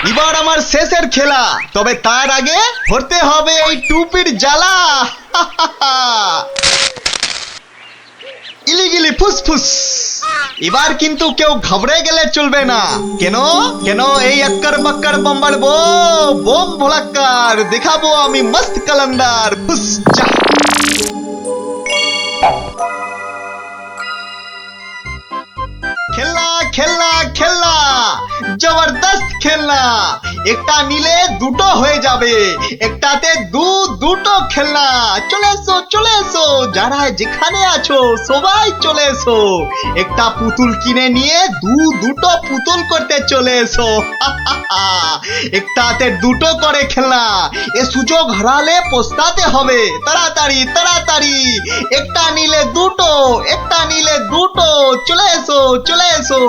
এবার আমার শেষের খেলা, তবে তার আগে ধরতে হবে এই টুপির জ্বালা। ইলিগিলি ফুসফুস। এবার কিন্তু কেউ ঘাবড়ে গেলে চলবে না। কেন কেন এই আক্কার বাক্কার বম্বার বোম ভোলাক্কার দেখাবো আমি মস্ত কালান্দার। ফুস যা। খেলনা খেলনা খেলনা, জবরদস্ত খেলনা। একটা নিলে দুটো হয়ে যাবে, একটাতে দুটো খেলনা। চলে এসো চলে এসো, যারা যেখানে আছো সবাই চলে এসো। একটা পুতুল কিনে নিয়ে দুটো পুতুল করতে চলে এসো। একটাতে দুটো করে খেলনা, এ সুযোগ হারালে পস্তাতে হবে। তাড়াতাড়ি তাড়াতাড়ি, একটা নিলে দুটো, একটা নিলে দুটো। চলে এসো চলে এসো।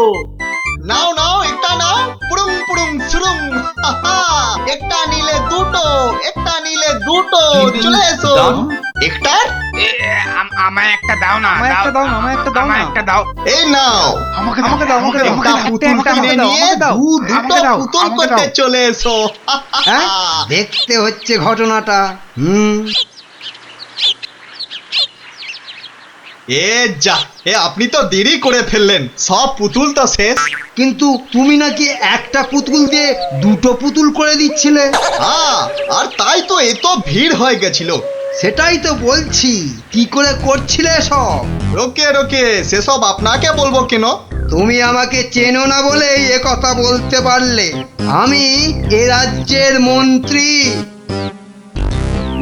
নাও নাও একটা নাও, পুরুম পুরুম সুরুম। একটা নিলে দুটো, একটা নিলে দুটো। চলে এসো। একটা আমায় একটা দাও না, আমায় একটা দাও না, আমায় একটা দাও না। আমায় একটা দাও। এই নাও, আমাকে দাও, আমাকে দাও, একটা পুতুল কিনে নিয়ে দুটো পুতুল করতে চলে এসো। দেখতে হচ্ছে ঘটনাটা। এ যা, এ আপনি তো দেরি করে ফেললেন, সব পুতুল তো শেষ। কিন্তু তুমি নাকি একটা পুতুল দিয়ে দুটো পুতুল করে দিচ্ছিলে। আর তাই তো এত ভিড় হয়ে গেছিল। সেটাই তো বলছি, কি করে করছিলে সব? রোকে রোকে, সেসব আপনাকে বলবো কেন? তুমি আমাকে চেনো না বলেই এ কথা বলতে পারলে। আমি এ রাজ্যের মন্ত্রী।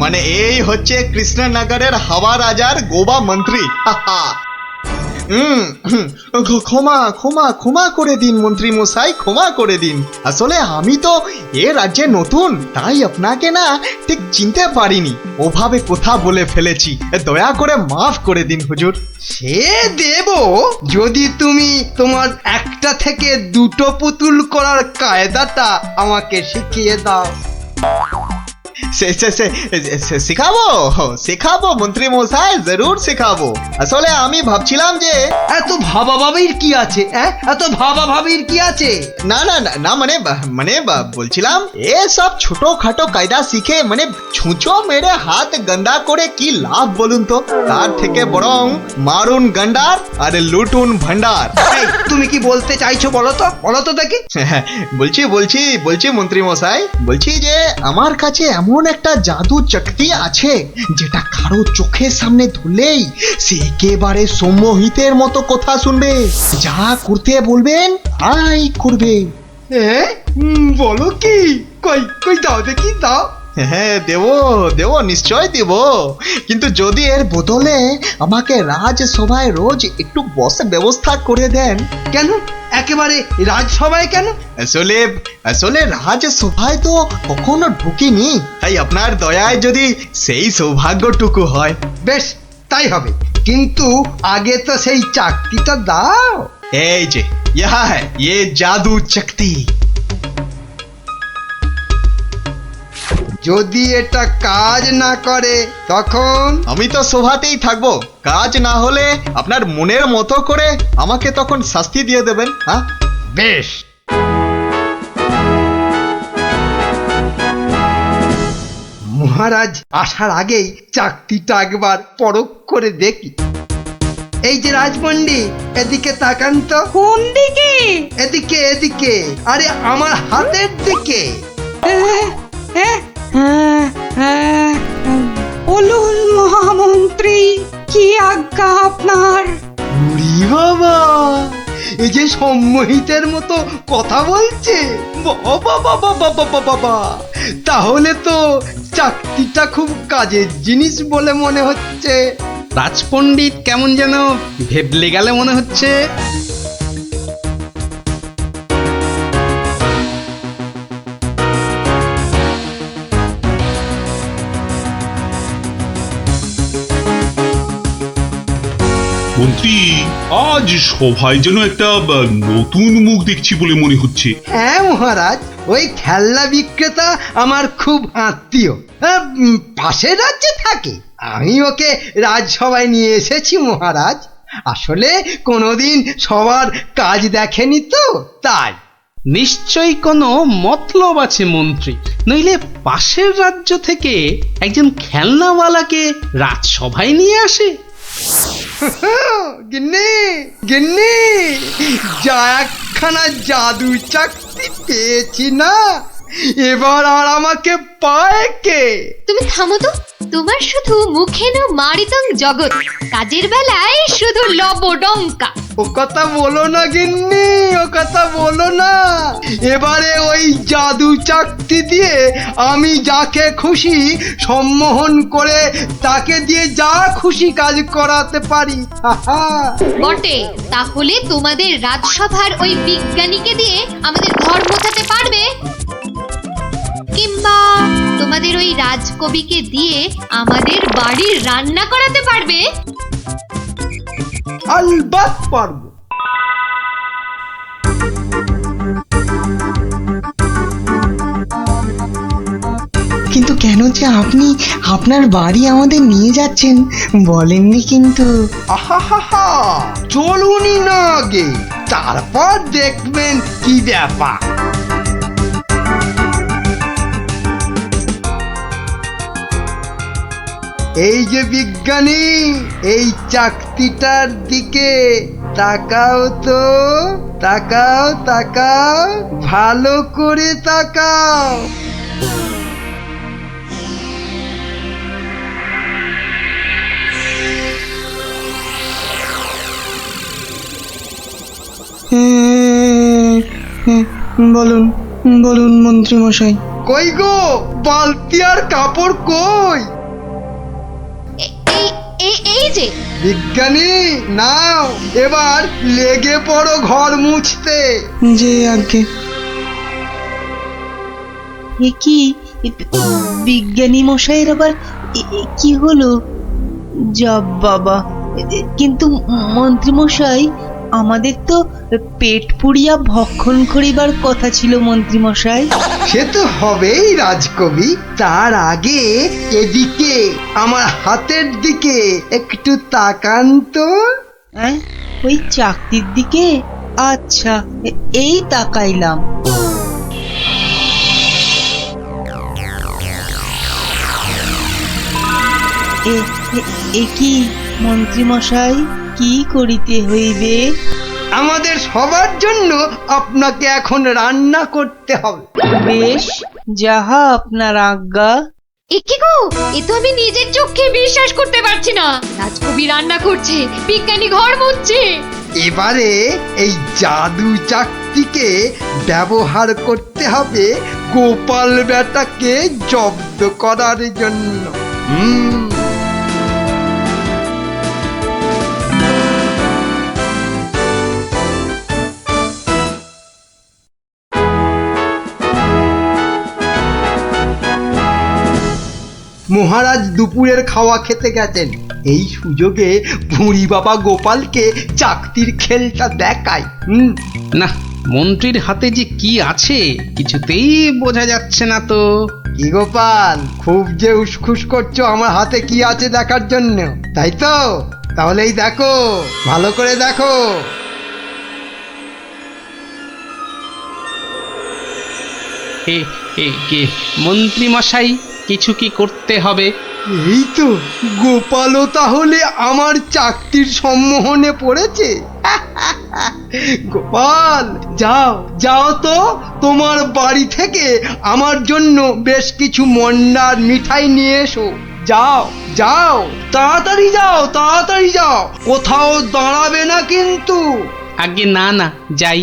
মানে এই হচ্ছে কৃষ্ণনগরের হাওয়া রাজার গোবা মন্ত্রী। ক্ষমা ক্ষমা ক্ষমা করে দিন মন্ত্রী মশাই, ক্ষমা করে দিন। আসলে আমি তো এ রাজ্যে নতুন, তাই আপনাকে না ঠিক চিনতে পারিনি, ওভাবে কথা বলে ফেলেছি। দয়া করে মাফ করে দিন হুজুর। সে দেব, যদি তুমি তোমার একটা থেকে দুটো পুতুল করার কায়দাটা আমাকে শিখিয়ে দাও। শেখাবো শেখাবো মন্ত্রী মশাই, জরুর শেখাবো। আসলে আমি ভাবছিলাম যে এত ভাবাভাবির কি আছে? এত ভাবাভাবির কি আছে? না না না না, মানে বলছিলাম এসব ছোটখাটো কায়দা শিখে মানে ছুঁচো মেরে হাত গন্দা করে কি লাভ বলুন তো? তার থেকে বরং মারুন গন্ডার আর লুটুন ভান্ডার। তুমি কি বলতে চাইছো বলো তো দেখি। বলছি বলছি বলছি মন্ত্রী মশাই, বলছি যে আমার কাছে এমন একটা জাদু শক্তি আছে, যেটা কারো চোখের সামনে ধরলেই সে একেবারে সম্মোহিতের মতো কথা শুনবে, যা করতে বলবেন তাই করবে। বলো কি? কই কই দাও দেখি, দাও। হ্যাঁ দেব নিশ্চয় দেব, কিন্তু যদি এর বদলে আমাকে রাজসভায় রোজ একটু বসে ব্যবস্থা করে দেন। কেন একেবারে রাজসভায় কেন? আসলে রাজসভায় তো কখনো ঢুকিনি, তাই আপনার দয়ায় যদি সেই সৌভাগ্যটুকু হয়। বেশ, তাই হবে, কিন্তু আগে তো সেই চাকরিটা দাও। এই যে ইয়ে জাদু শক্তি। যদি এটা কাজ না করে তখন? আমি তো সভাতেই থাকবো, কাজ না হলে আপনার মনের মতো করে আমাকে তখন শাস্তি দিয়ে দেবেন। হ্যাঁ বেশ। মহারাজ আসার আগেই চাকরিটা একবার পরখ করে দেখি। এই যে রাজপণ্ডিত, এদিকে তাকান তো। কোন দিকে? এদিকে এদিকে, আরে আমার হাতের দিকে। বলুন মহামন্ত্রী, কি আজ্ঞা আপনার? উরি বাবা, এই যে সম্মোহিতের মতো কথা বলছে। বাবা বাবা বাবা বাবা, তাহলে তো চাকরিটা খুব কাজের জিনিস বলে মনে হচ্ছে। রাজপণ্ডিত কেমন যেন ভেবলে গেলে মনে হচ্ছে। মন্ত্রী, আজ সভায় যেন একটা নতুন মুখ দেখছি বলে মনে হচ্ছে। হ্যাঁ মহারাজ, ওই খেলনা বিক্রেতা আমার খুব আত্মীয়, পাশের রাজ্যে থাকে। আমি ওকে রাজসভায় নিয়ে এসেছি মহারাজ। আসলে কোনোদিন সবার কাজ দেখেনি তো, তাই। নিশ্চয়ই কোনো মতলব আছে মন্ত্রী, নইলে পাশের রাজ্য থেকে একজন খেলনাওয়ালাকে রাজসভায় নিয়ে আসে। গিন্নি গিন্নি, যা একখানা জাদু চাকতি পেয়েছি না, এবার আর আমাকে পায় কে? তুমি থামো তো, তোমার শুধু মুখে না মারিতং জগৎ, কাজের বেলায় শুধু লবডঙ্কা। ও কথা বলো না গিন্নি, ও কথা বলো না। এবারে ওই জাদু চাকতি দিয়ে আমি যাকে খুশি সম্মোহন করে তাকে দিয়ে যা খুশি কাজ করাতে পারি। হাহা। বটে, তাহলে তোমাদের রাজসভার ওই বিজ্ঞানীকে দিয়ে আমাদের ঘর মোছাতে পারবে? কিংবা তোমাদের ওই রাজকবিকে দিয়ে আমাদের বাড়ির রান্না করাতে পারবে? আলবাত পারবো। কিন্তু কেন যে আপনি আপনার বাড়ি আমাদের নিয়ে যাচ্ছেন বলেননি কিন্তু। আহা, চলুনই না আগে, তারপর দেখবেন কি ব্যাপার। এই যে বিজ্ঞানী, এই চাকতিটার দিকে তাকাও তো, তাকাও তাকাও, ভালো করে তাকাও। বলুন বলুন মন্ত্রী মশাই। কই গো, বালতি আর কাপড় কই? এই যে বিজ্ঞানী, নাও এবার লেগে পড়ো ঘর মুছতে। যে আগে এ কি বিজ্ঞানী মশাইয়ের আবার কি হলো? যাব বাবা, কিন্তু মন্ত্রী মশাই, আমাদের তো পেট পুড়িয়া ভক্ষণ করিবার কথা ছিল মন্ত্রী মশাই। সে তো হবেই রাজকবি, তার আগে এদিকে আমার হাতের দিকে একটু তাকান তো। হ্যাঁ, ওই চাকতির দিকে? আচ্ছা, এই তাকাইলাম। এ কি মন্ত্রী মশাই, কি করিতে হইবে? আমাদের সবার জন্য আপনাকে এখন রান্না করতে হবে। বেশ, যাহা আপনার আজ্ঞা। এ কি গো, এ তো আমি নিজের চোখে বিশ্বাস করতে পারছি না। রাজকবি রান্না করছে, বিজ্ঞানী ঘর মুছছে। এবারে এই জাদু চাকতিকে ব্যবহার করতে হবে গোপাল বেটাকে জব্দ করার জন্য। মহারাজ দুপুরের খাওয়া খেতে গেছেন, এই সুযোগে ভুঁড়ি বাবা গোপালকে চাকতির খেলটা দেখায়। না, মন্ত্রীর হাতে যে কি আছে কিছুতেই বোঝা যাচ্ছে না তো। কি গোপাল, খুব যে উসখুস করছো আমার হাতে কি আছে দেখার জন্য, তাই তো? তাহলেই দেখো, ভালো করে দেখো। কে মন্ত্রী মশাই, কিছু কি করতে হবে? এই তো, গোপালও তাহলে আমার চাকতির সম্মোহনে পড়েছে। গোপাল, যাও যাও তো, তোমার বাড়ি থেকে আমার জন্য বেশ কিছু মন্ডার মিঠাই নিয়ে এসো। যাও যাও, তাড়াতাড়ি যাও, তাড়াতাড়ি যাও, কোথাও দাঁড়াবে না কিন্তু। আগে না না, যাই।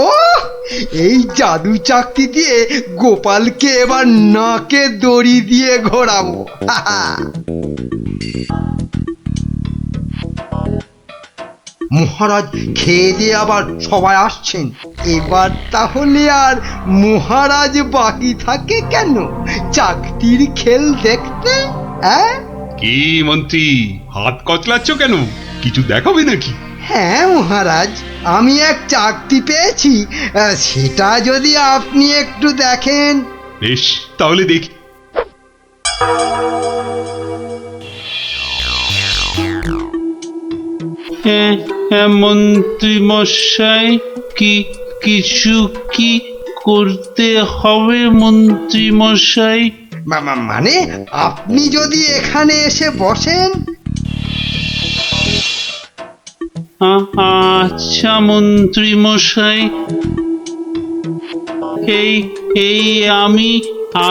ও, এই জাদু চাকতি দিয়ে গোপালকে এবার নাকে দড়ি দিয়ে ঘোরাবো। মহারাজ খেয়ে দিয়ে আবার সবাই আসছেন, এবার তাহলে আর মহারাজ বাকি থাকে কেন চাকতির খেল দেখতে? হ্যাঁ কি মন্ত্রী, হাত কচলাচ্ছ কেন? কিছু দেখাবে নাকি? হ্যাঁ মহারাজ, আমি এক চাকতি পেয়েছি, সেটা যদি আপনি একটু দেখেন। বেশ, তাহলে দেখি। মন্ত্রী মশাই কিছু কি করতে হবে মন্ত্রী মশাই? মানে আপনি যদি এখানে এসে বসেন। আচ্ছা মন্ত্রী মশাই, এই আমি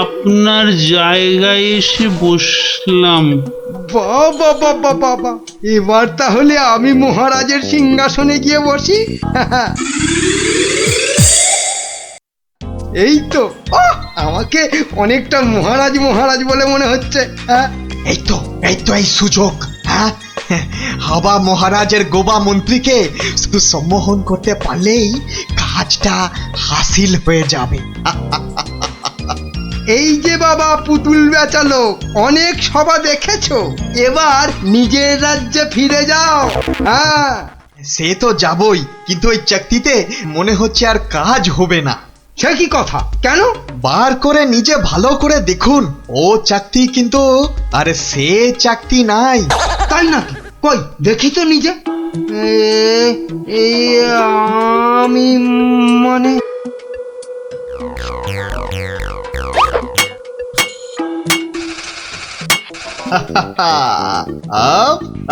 আপনার জায়গায় এসে বসলাম। বাবা বাবা বাবা, এবার তাহলে আমি মহারাজের সিংহাসনে গিয়ে বসি। এই তো, আমাকে অনেকটা মহারাজ মহারাজ বলে মনে হচ্ছে। হ্যাঁ, এই তো এই সুযোগ। হ্যাঁ, হাবা মহারাজের গোবা মন্ত্রীকে শুধু সম্মোহন করতে পারলেই কাজটা হাসিল হয়ে যাবে। এই যে বাবা পুতুল বেচালো, অনেক সভা দেখেছো, এবার নিজের রাজ্যে ফিরে যাও। হ্যাঁ, সে তো যাবই, কিন্তু ওই চাকতিতে মনে হচ্ছে আর কাজ হবে না। সে কি কথা? কেন? বার করে নিজে ভালো করে দেখুন, ও চাকতি কিন্তু আরে সে চাকতি নাই। তাই নাকি? কই দেখি তো নিজে। এই আমি মানে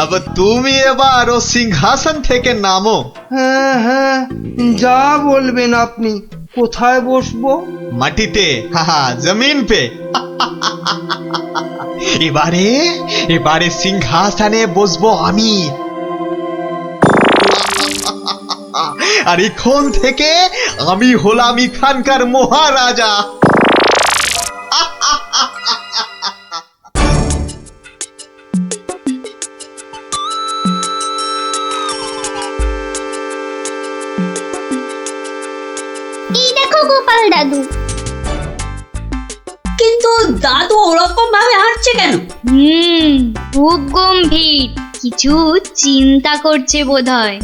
अब তুমি এবার ও সিংহাসন থেকে নামো। হ্যাঁ হ্যাঁ, যা বলবেন আপনি। কোথায় বসবো? মাটিতে, জমিন পে। এবারে সিংহাসনে বসবো আমি। আর এখন থেকে আমি হলাম এখানকার মহারাজা। এই দেখো গোপাল দাদু। কিন্তু দাদু ওরকম ভাবে হাঁটছে কেন? খুব গম্ভীর, কিছু চিন্তা করছে বোধহয়।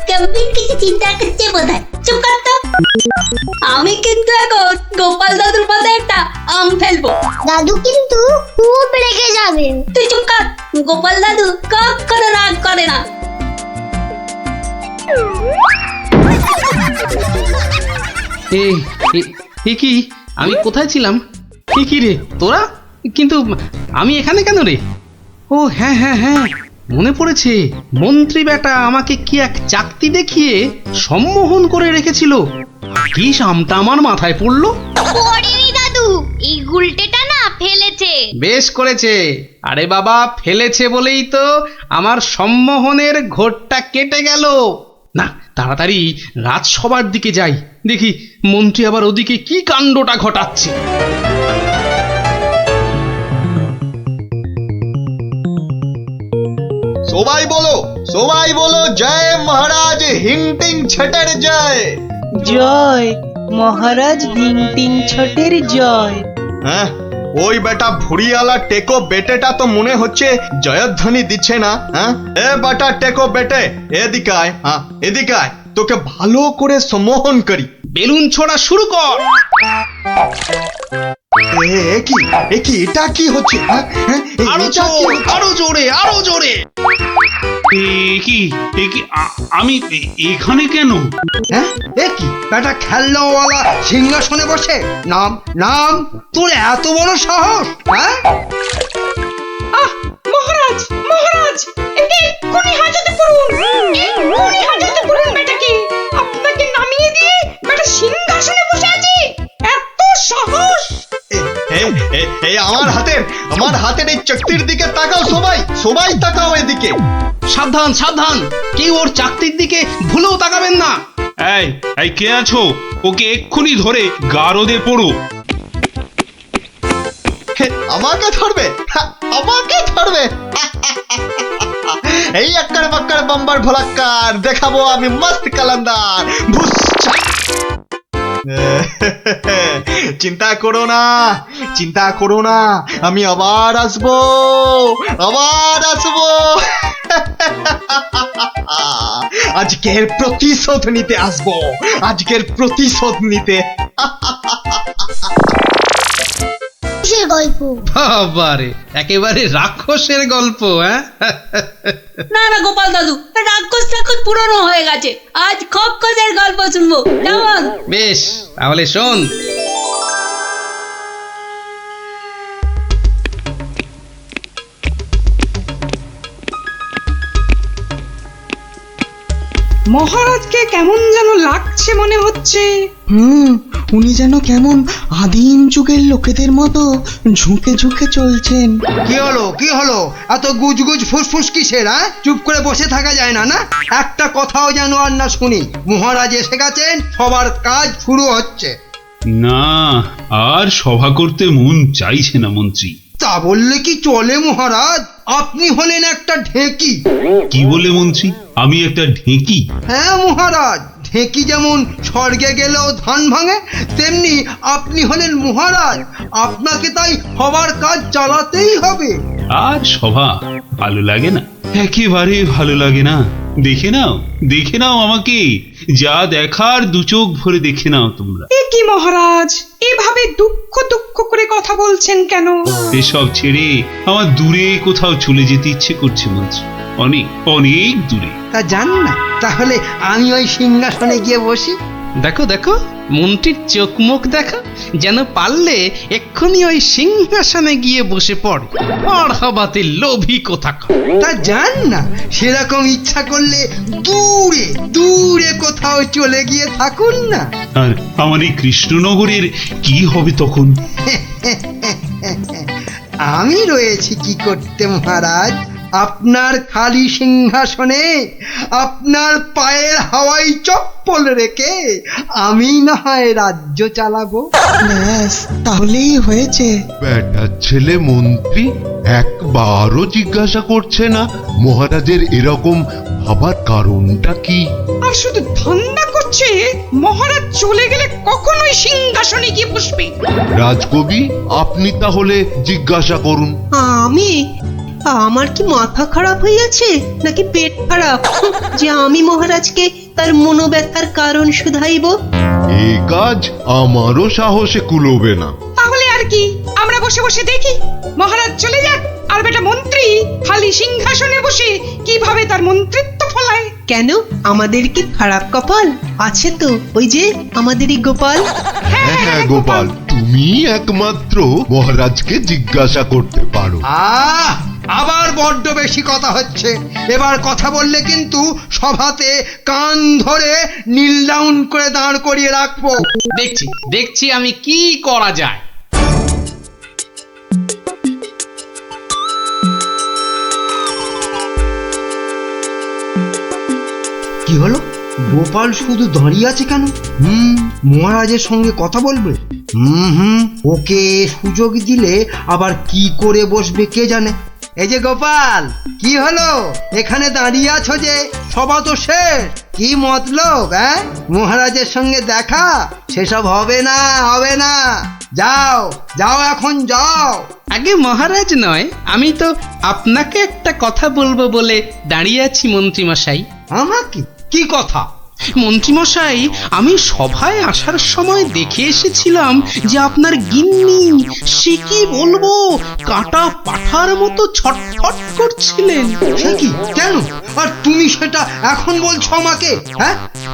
গম্ভীর কিছু চিন্তা করছে বোধহয়। চুপ কর তো। আমি কিন্তু এখন গোপাল দাদুর মাথায় একটা আম ফেলবো। দাদু কিন্তু খুব রেগে যাবে। তুই চুপ কর। গোপাল দাদু কখনো রাগ করে না। এ কি, আমি কোথায় ছিলাম? কি রে তোরা? কিন্তু আমি এখানে কেন রে? ও হ্যাঁ হ্যাঁ হ্যাঁ, মনে পড়েছে। মন্ত্রী বেটা আমাকে কি এক চাকতি দেখিয়ে সম্মোহন করে রেখেছিল। কি সামটা আমার মাথায় পড়লো। পড়েনি দাদু, এই গুলটেটা না ফেলেছে। বেশ করেছে। আরে বাবা, ফেলেছে বলেই তো আমার সম্মোহনের ঘোরটা কেটে গেল। না, তাড়াতাড়ি রাজসভার দিকে যাই, দেখি মন্ত্রী আবার ওদিকে কি কাণ্ডটা ঘটাচ্ছে। সবাই বলো জয় মহারাজ হিংটিং ছটের জয়। জয় মহারাজ হিংটিং ছটের জয়। হ্যাঁ, ওই বেটা ভুড়িয়ালা টেকো বেটেটা তো মনে হচ্ছে জয়ধ্বনি দিচ্ছে না। হ্যাঁ, এ বেটা টেকো বেটে, এদিকে আয়। হ্যাঁ, এদিকে আয়, তোকে ভালো করে সম্মোহন করি। বেলুন ছোড়া শুরু কর। এ কি এটা কি হচ্ছে? আরো জোরে, আরো জোরে। আমি এখানে কেন? হ্যাঁ, এ কি বেটা খেলনাওয়ালা সিংহাসনে বসে? নাম নাম, তোর এত বড় সাহস? হ্যাঁ, মহারাজ মহারাজ, একে এক্ষুনি হাজতে পড়ুন। এক্ষুনি হাজতে পড়ুন বেটাকে। আপনাকে নামিয়ে দিয়ে বেটা সিংহাসনে বসে আছে, এত সাহস! আমার হাতের এই চকতির দিকে তাকাও। সবাই তাকাও এদিকে। সাবধান সাবধান, কেউ ওর চাকতির দিকে ভুলেও তাকাবেন না। এই কে আছো? ওকে এক্ষুনি ধরে গারদে পড়ো। আমাকে ধরবে? এই আক্কার বাক্কার বাম্বার ভোলাক্কার দেখাবো আমি মস্ত কালান্দার। চিন্তা করো না, আমি আবার আসবো। আজকের প্রতিশোধ নিতে আসবো, গল্প। বাবারে, একেবারে রাক্ষসের গল্প। হ্যাঁ, না না গোপাল দাদু, রাক্ষস ঠাকুর পুরনো হয়ে গেছে, আজ খপ্পরের গল্প শুনবো কেমন? বেশ, তাহলে শোন। মহারাজকে কেমন যেন লাগছে মনে হচ্ছে। উনি যেন কেমন আদিম যুগের লোকেদের মতো ঝুঁকে ঝুঁকে চলছেন। কি হলো এত গুজগুজ ফুসফুস কিসের? চুপ করে বসে থাকা যায় না? না, একটা কথাও যেন আর না শুনি। মহারাজ এসে গেছেন, সবার কাজ শুরু হচ্ছে। না, আর সভা করতে মন চাইছে না মন্ত্রী। তা বললে কি চলে মহারাজ? আপনি হলেন একটা ঢেঁকি। কি বলে মন্ত্রী? আমি একটা ঢেঁকি? হ্যাঁ মহারাজ, ঢেঁকি যেমন স্বর্গে গেলেও ধান ভাঙে, তেমনি আপনি হলেন মহারাজ। আপনাকে তাই সবার কাজ চালাতেই হবে। আর সভা ভালো লাগে না, একেবারে ভালো লাগে না। দেখে নাও আমাকে, যা দেখার দু চোখ ভরে দেখে নাও তোমরা। এ কি মহারাজ, এভাবে দুঃখ দুঃখ করে কথা বলছেন কেন? এসব ছেড়ে আমার দূরে কোথাও চলে যেতে ইচ্ছে করছে মন্ত্রী, অনেক অনেক দূরে। তা জান না, তাহলে আমি ওই সিংহাসনে গিয়ে বসি। দেখো দেখো, মন্ত্রীর চোখ মুখ দেখো, যেন পারলে এক্ষুনি ওই সিংহাসনে গিয়ে বসে পড়ে। আর হবাতে লোভী কোথাকার। তা জান না, সেরকম ইচ্ছা করলে দূরে দূরে কোথাও চলে গিয়ে থাকুন না। আর আমার এই কৃষ্ণনগরের কি হবে তখন? আমি রয়েছি কি করতে মহারাজ? আপনার খালি সিংহাসনে আপনার পায়ের হাওয়াই চপ্পল রেখে আমি না হয় রাজ্য চালাবো। ব্যাস, তাহলেই হয়েছে। বেটার ছেলে মন্ত্রী একবারও জিজ্ঞাসা করছে না মহারাজের এরকম ভাবার কারণটা কি। আর শুধু ধান্দা করছে মহারাজ চলে গেলে কখনোই সিংহাসনে গিয়ে বসবে। রাজকবি, আপনি তাহলে জিজ্ঞাসা করুন। আমার কি মাথা খারাপ হইয়াছে নাকি পেট খারাপ যে আমি মহারাজকে তার মনোব্যথার কারণ শুধাইব? এ কাজ আমারও সাহসে কুলোবে না। তাহলে আর কি, আমরা বসে বসে দেখি মহারাজ চলে যাক, আর বেটা মন্ত্রী খালি সিংহাসনে বসে কিভাবে তার মন্ত্রিত্ব ফলায়। কেন, আমাদের কি খারাপ কপাল আছে? তো ওই যে আমাদেরই গোপাল। হ্যাঁ গোপাল, তুমি একমাত্র মহারাজকে জিজ্ঞাসা করতে পারো। আবার বড্ড বেশি কথা হচ্ছে। এবার কথা বললে কিন্তু সভাতে কান ধরে নীল ডাউন করে দাঁড় করিয়ে রাখবো। দেখছি আমি কি করা যায়। কি হলো? গোপাল শুধু দাঁড়িয়ে আছে কেন? মহারাজের সঙ্গে কথা বলবে। ওকে সুযোগ দিলে আবার কি করে বসবে কে জানে। এই যে গোপাল, কি হলো? এখানে দাঁড়িয়ে আছো যে? সভা তো শেষ, কি মতলব? মহারাজের সঙ্গে দেখা? সেসব হবে না। যাও এখন যাও। আগে মহারাজ নয়, আমি তো আপনাকে একটা কথা বলবো বলে দাঁড়িয়ে আছি মন্ত্রীমশাই। আমাকে? কি কথা? মন্ত্রীমশাই, আমি সভায় আসার সময় দেখে এসেছিলাম যে আপনার গিন্নি, সে কি বলবো, কাটা পাঠার মতো ছটফট করছিলেন। সে কি? কেন? আর তুমি সেটা এখন বলছো আমাকে?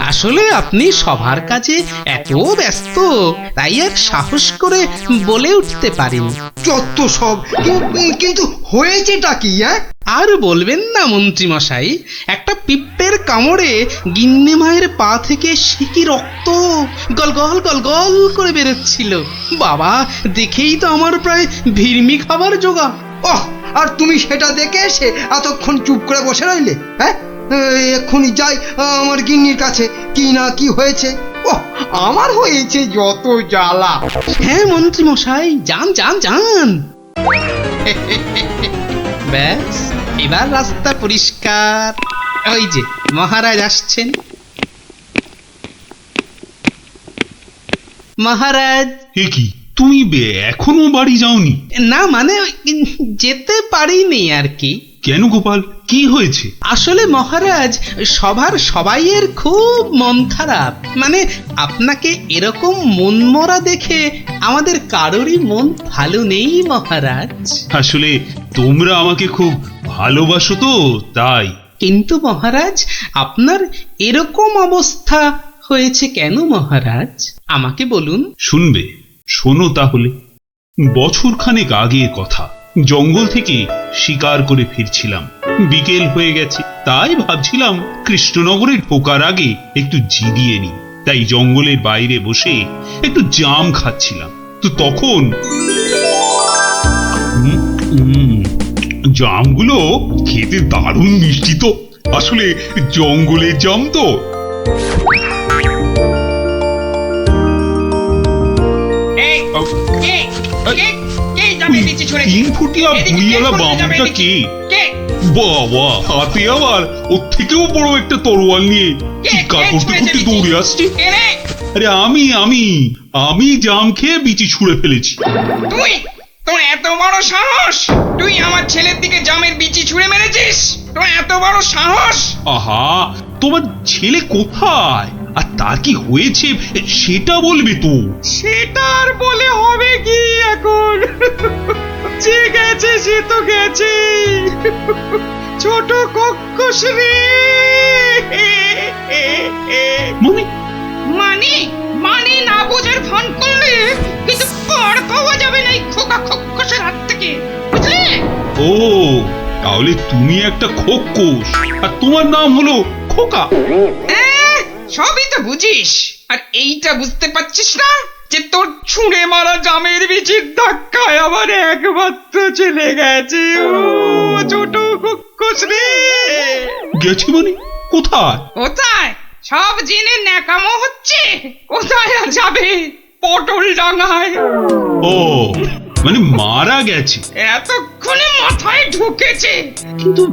আসলে আপনি সভার কাজে এত ব্যস্ত, তাই আর সাহস করে বলে উঠতে পারিনি। যত সব। কিন্তু হয়েছেটা কি? আর বলবেন না মন্ত্রীমশাই, একটা পিঁপড়ের কামড়ে গিন্নি মায়ের পা থেকে সে কি রক্ত গলগল গলগল করে বেরোচ্ছিল। বাবা, দেখেই তো আমার প্রায় ভিড়মি খাবার জোগা। আর তুমি সেটা দেখে এসে এতক্ষণ চুপ করে বসে রইলে? এক্ষুনি যাই আমার গিন্নির কাছে, কি না কি হয়েছে। আমার হয়েছে যত জ্বালা। হ্যাঁ মন্ত্রীমশাই, যান। ব্যাস, এবার রাস্তা পরিষ্কার। ওই যে মহারাজ আসছেন। মহারাজ। এ কি, তুমি এখনো বাড়ি যাওনি? না মানে যেতে পারিনি আর কি। কেন গোপাল, কি হয়েছে? আসলে মহারাজ, সবার সবাইয়ের খুব মন খারাপ। মানে আপনাকে এরকম মন মরা দেখে আমাদের কারোরই মন ভালো নেই মহারাজ। আসলে তোমরা আমাকে খুব ভালোবাসো তো তাই। কিন্তু মহারাজ, আপনার এরকম অবস্থা হয়েছে কেন মহারাজ? আমাকে বলুন। শুনবে? শোনো তাহলে। বছরখানেক আগের কথা, জঙ্গল থেকে শিকার করে ফিরছিলাম। বিকেল হয়ে গেছে, তাই ভাবছিলাম কৃষ্ণনগরে ঢোকার আগে একটু জিরিয়ে নি। তাই জঙ্গলের বাইরে বসে একটু জাম খাচ্ছিলাম। তো তখন জামগুলো খেতে দারুণ মিষ্টি তো। আসলে জঙ্গলের জাম তো। তিন ফুটিয়া ভুঁইয়ালা বামুনটা কে? বাবা, হাতে আবার ওর থেকেও বড় একটা তরোয়াল নিয়ে চিৎকার করতে করতে দৌড়ে আসছে। আরে আমি জাম খেয়ে বিচি ছুঁড়ে ফেলেছি। তুই? তোর এত বড় সাহস? তুই আমার ছেলের দিকে জামের বিচি ছুঁড়ে মেরেছিস? তোর এত বড় সাহস? আহা, তোমার ছেলে কোথায় আর তার কি হয়েছে সেটা বলবে তো। সেটা আর বলে হবে কি এখন? যে গেছে সে তো গেছে। ছোট কক্কস রে। মানে মানে মানে না বোঝার ভান করলে কিন্তু পার পাওয়া যাবে না এই খোকা খক্কসের হাত থেকে, বুঝলে? ও, তাহলে তুমি একটা খোক্কস আর তোমার নাম হলো খোকা। সবই তো বুঝিস, আর এইটা বুঝতে পারছিস না যে তোর ছুঁড়ে মারা জামের বিচির ধাক্কায় আবার একমাত্র চলে গেছে। ও ছোট খক্কস রে। গেছে মানে? কোথায়? কোথায় সব জেনে ন্যাকামো হচ্ছে? কোথায় আর যাবে? পটল ডাঙায়। ও, মানে মারা গেছে? এতক্ষণে মাথায় ঢুকেছে। কিন্তু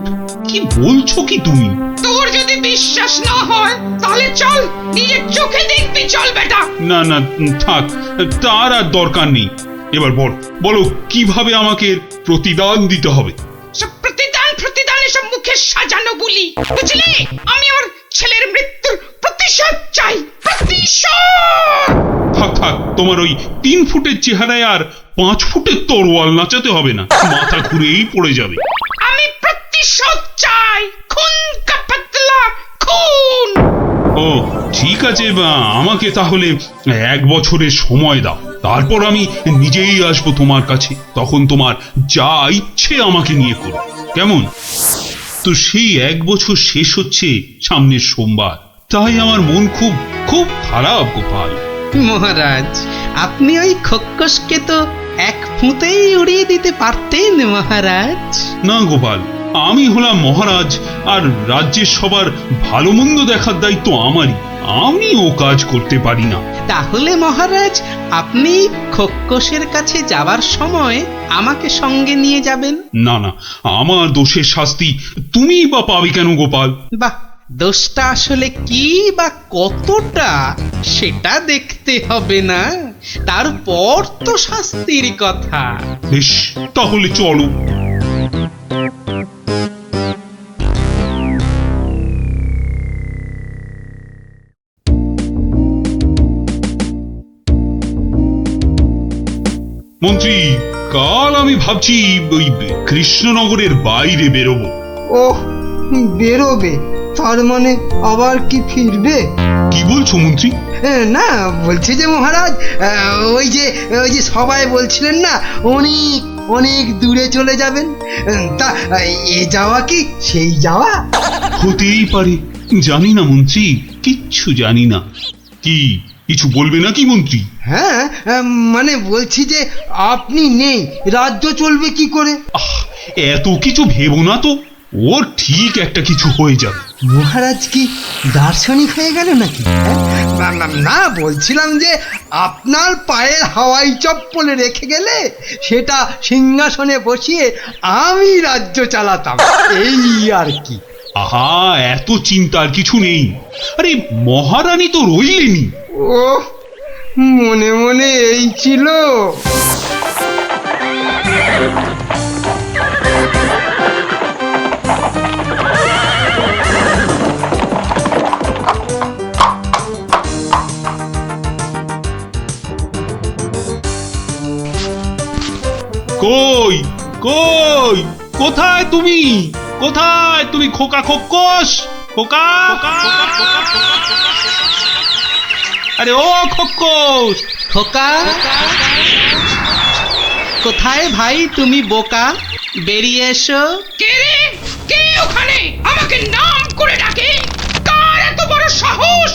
কি বলছো কি তুমি? তোর যদি বিশ্বাস না হয় তাহলে চল, নিজের চোখে দেখবি। চল বেটা। না না, থাক, তার আর দরকার নেই। এবার বলো কিভাবে আমাকে প্রতিদান দিতে হবে? সব প্রতিদান এসব মুখে সাজানো বলি, বুঝলি? আমি আমার ছেলের মৃত্যুর প্রতিশোধ চাই। প্রতিশোধ। থাক, তোমার ওই 3 ফুটের চেহারায় আর 5 ফুটের তরোয়াল নাচাতে হবে না, মাথা ঘুরেই পড়ে যাবে। আমি প্রতিশোধ চাই। খুন কা পাতলা খুন। ও ঠিক আছে, আমাকে তাহলে 1 বছরের সময় দাও। তারপর আমি নিজেই আসবো তোমার কাছে। তখন তোমার যা ইচ্ছে আমাকে নিয়ে করো, কেমন? তো সেই 1 বছর শেষ হচ্ছে সামনের সোমবার। তাই আমার মন খুব খুব খারাপ গোপাল। মহারাজ, আপনি ওই খক্কসকে তো 1 ফুঁতেই উড়িয়ে দিতে পারতেন মহারাজ। না গোপাল, আমি হলাম মহারাজ, আর রাজ্যের সবার ভালো মন্দ দেখার দায়িত্ব আমারই। আমি ও কাজ করতে পারি না। তাহলে মহারাজ, আপনি খক্কসের কাছে যাবার সময় আমাকে সঙ্গে নিয়ে যাবেন। না না, আমার দোষের শাস্তি তুমি বা পাবে কেন গোপাল? বাহ, দোষটা আসলে কি বা কতটা সেটা দেখতে হবে না, তারপর তো শাস্তির কথা। বেশ, তাহলে চলো। মন্ত্রী, কাল আমি ভাবছি ওই কৃষ্ণনগরের বাইরে বেরোবো। ওহ, বেরোবে? তার মানে আবার কি ফিরবে? কি বলছো মন্ত্রী? না, বলছি যে মহারাজ, ওই যে সবাই বলছিলেন না অনেক অনেক দূরে চলে যাবেন, তা এ যাওয়া কি সেই যাওয়া? হতেই পারে, জানি না মন্ত্রী, কিচ্ছু জানি না। কি কিছু বলবে নাকি মন্ত্রী? হ্যাঁ, মানে বলছি যে আপনি নেই, রাজ্য চলবে কি করে? এত কিছু ভেবো না তো, ওর ঠিক একটা কিছু হয়ে যাবে। মহারাজ কি দার্শনিক হয়ে গেল নাকি? না, বলছিলাম যে আপনার পায়ের হাওয়াই চপ্পলে রেখে গেলে সেটা সিংহাসনে বসিয়ে আমি রাজ্য চালাতাম, এই আর কি। আহা, এত চিন্তার কিছু নেই। আরে মহারানী তো রইলেনি। ও, মনে মনে এই ছিল। কই কই, কোথায় তুমি? কোথায় তুমি খোকা খোকস? খোকা, আরে ও খোকস, খোকা কোথায় ভাই তুমি বোকা? বেরিয়ে এসো। কে রে? কে ওখানে আমাকে নাম করে ডাকে? কার এত বড় সাহস?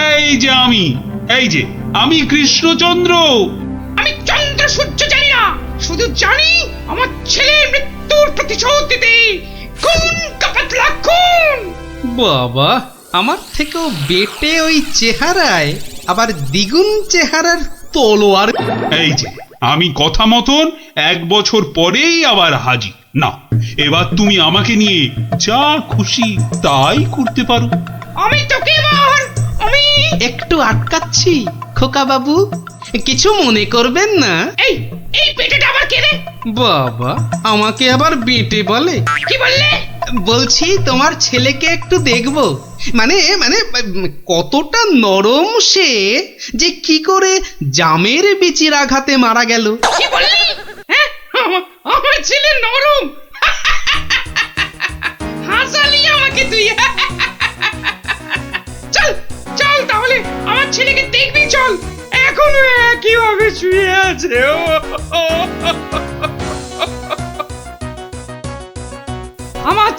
এই যে আমি কৃষ্ণচন্দ্র। আমি চন্দ্র সূর্য জানি না, শুধু জানি আমার ছেলের মৃত্যুর প্রতিশোধ দিতে খুন কাপাতলা খুন। বাবা, আমার থেকেও বেটে ওই চেহারায় আবার দ্বিগুণ চেহারার তলোয়ার। এই যে আমি কথা মতন 1 বছর পরেই আবার হাজির। না, এবার তুমি আমাকে নিয়ে যা খুশি তাই করতে পারো। আমি তোকে এবার একটু আটকাচ্ছি খোকা বাবু, কিছু মনে করবেন না। এই এই পেটেটা আবার কে রে? বাবা, আমাকে আবার বেটে বলে? কি বললে? বলছি তোমার ছেলেকে একটু দেখবো। মানে মানে কতটা নরম সে, যে কি করে জামের বিচির আঘাতে মারা গেল। কি বললি? হ্যাঁ, আমার ছেলে নরম। হাসালি আমাকে তুই। চল চল তাহলে আমার ছেলেকে দেখবি, চল। এখনো একইভাবে শুয়ে আছে। আমার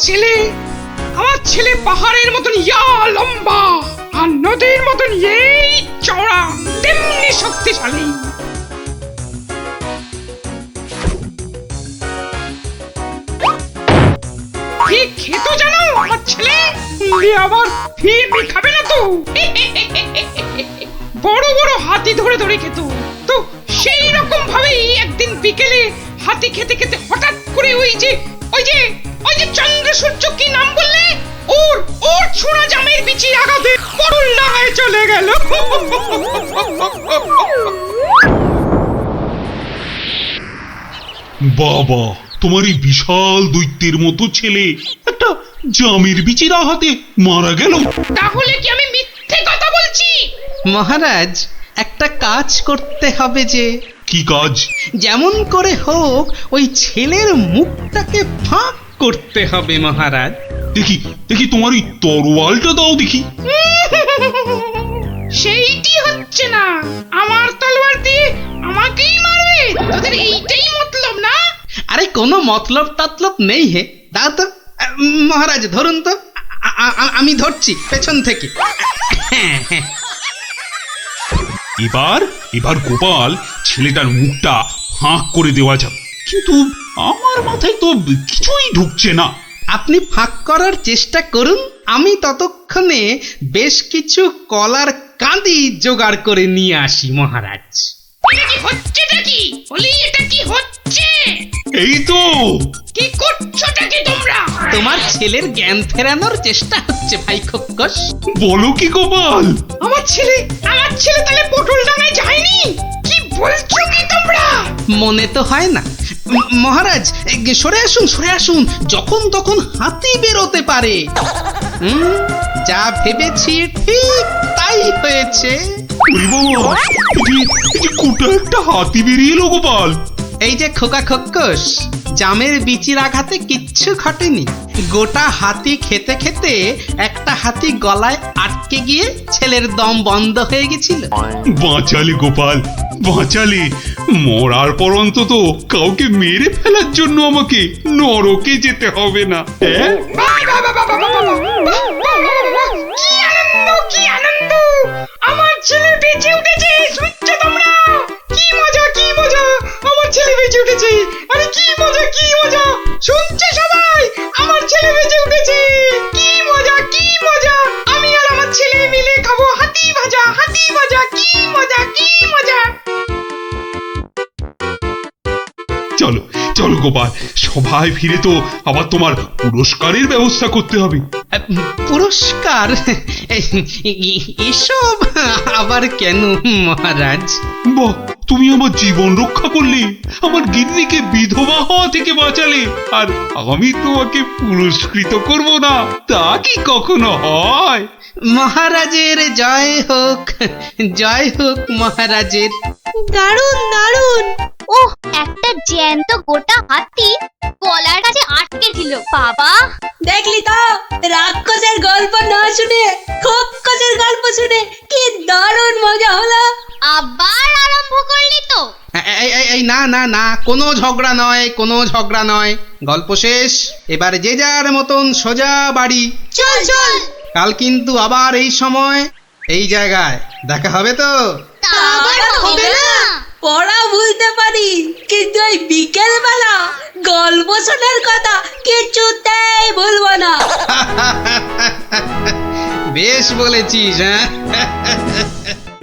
ছেলে পাহাড়ের মতন ইয়া লম্বা, আর নদীর মতন এই চওড়া, তেমনি শক্তিশালী। কি খেতো জানো আমার ছেলে? আবার ফিরবি খাবে না তো। বড় বড় হাতি ধরে ধরে খেত। তো সেই রকম ভাবেই একদিন বিকেলে হাতি খেতে খেতে হঠাৎ করে ওই যে চন্দ্র সূর্য, কি নাম বললে? ওর ছোড়া জামের বিচির আঘাতে পটল ডাঙায় চলে গেল। বাবা, তোমার এই বিশাল দৈত্যের মতো ছেলে একটা জামের বিচির আঘাতে মারা গেল? তাহলে কি আমি মিথ্যে কথা বলছি? মহারাজ, একটা কাজ করতে হবে যে। কি কাজ? যেমন করে হোক ওই ছেলের মুখটাকে ফাঁক করতে হবে মহারাজ। দেখি দেখি তোমার ওই তরোয়ালটা দাও দেখি। সেইটি হচ্ছে না, আমার তলোয়ার দিয়ে আমাকেই মারবে? তোদের এইটাই মতলব না? আরে কোনো মতলব টাতলব নেই হে। দাও তো মহারাজ, ধরুন তো। আমি ধরছি পেছন থেকে। এবার গোপাল ছেলেটার মুখটা ফাঁক করে দেওয়া যাবে, কিন্তু আমার মাথায় তো কিছুই ঢুকছে না। আপনি ফাঁক করার চেষ্টা করুন, আমি ততক্ষণে বেশ কিছু কলার কাঁদি জোগাড় করে নিয়ে আসি মহারাজ। এটা কি হচ্ছেটা কি? বলি এটা কি হচ্ছে? এই তো। কি করছোটা কি তোমরা? তোমার ছেলের জ্ঞান ফেরানোর চেষ্টা হচ্ছে ভাই খোকস। বলো কি গোপাল? আমার ছেলে তাহলে পটল ডাঙায় যায়নি? কি বলছো কি তোমরা? মনে তো হয় না মহারাজ। সরে আসুন, যখন তখন হাতি বেরোতে পারে। যা ভেবেছি ঠিক তাই হয়েছে। কোটা একটা হাতি বেরিয়ে এলো গোপাল। এই যে খোকা খোকস, জামের বিচির আঘাতে কিচ্ছু ঘটেনি। গোটা হাতি খেতে খেতে একটা হাতি গলায় আটকে গিয়ে ছেলের দম বন্ধ হয়ে গেছিল। বাঁচালে গোপাল, বাঁচালে। মরার পর অন্তত কাউকে মেরে ফেলার জন্য আমাকে নরকে যেতে হবে না। কি আনন্দ! আমার ছেলে বেঁচে উঠেছে, শুনছো তোমরা? কি মজা! আমার ছেলে বেঁচে উঠেছে। আরে কি মজা! শুনছো সবাই? আমার ছেলে বেঁচে উঠেছে। কি মজা! আমি আর আমার ছেলে মিলে খাবো হাতি ভাজা। কি মজা! চলো গোপাল, সবাই ফিরে তো আবার তোমার পুরস্কারের ব্যবস্থা করতে হবে। পুরস্কার? এসব আবার কেন মহারাজ? বাহ, তুমি আমার জীবন রক্ষা করলে, আমার গিন্নিকে বিধবা হওয়া থেকে বাঁচালে, আর আমি তোমাকে পুরস্কৃত করব না, তা কি কখনো হয়? মহারাজের জয় হোক মহারাজের। দারুণ ওহ, একটা জ্যান্ত গোটা হাতি গলার কাছে আটকে ছিল বাবা। দেখলি তো, রাক্ষসের গল্প না শুনে খোকসের গল্প শুনে কি দারুণ মজা হলো। আবার আরম্ভ করলি তো? এই না না না, কোনো ঝগড়া নয়, কোনো ঝগড়া নয়, গল্প শেষ। এবার যে যার মতন সোজা বাড়ি। চল চল। কাল কিন্তু আবার এই সময় এই জায়গায় দেখা হবে তো? তা আবার হবে না? পড়া ভুলতে পারি, কিন্তু ওই বিকেল বেলা গল্প শোনার কথা কিছুতেই ভুলবো না। বেশ বলেছিস। হ্যাঁ,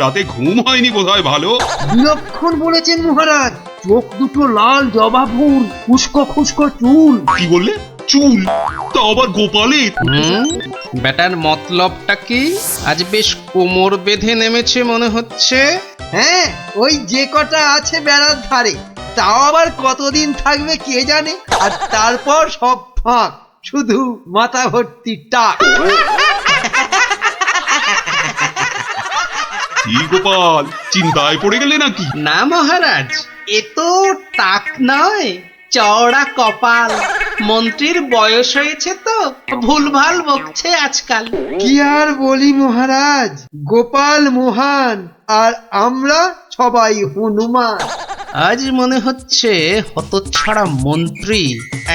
রাতে ঘুম হয়নি বোধহয় ভালো। বিলক্ষণ বলেছেন মহারাজ, চোখ দুটো লাল জবা ফুল, খুস্কো খুস্কো চুল। কি বললে? চুল? তা আবার গোপালের? ব্যাটার মতলবটা কি? আজ বেশ কোমর বেঁধে নেমেছে মনে হচ্ছে। হ্যাঁ, ওই যে কটা আছে বেড়ার ধারে, তাও আবার কতদিন থাকবে কে জানে। আর তারপর সব ফাঁক, শুধু মাথা ভর্তি টাক। কি গোপাল, চিন্তায় পড়ে গেলে নাকি? না মহারাজ, এ তো টাক নয়, চওড়া কপাল। মন্ত্রীর বয়স হয়েছে তো ভুলভাল বকছে আজকাল। কি আর বলি মহারাজ, গোপাল মহান আর আমরা সবাই হনুমান। আজ মনে হচ্ছে হতচ্ছাড়া মন্ত্রী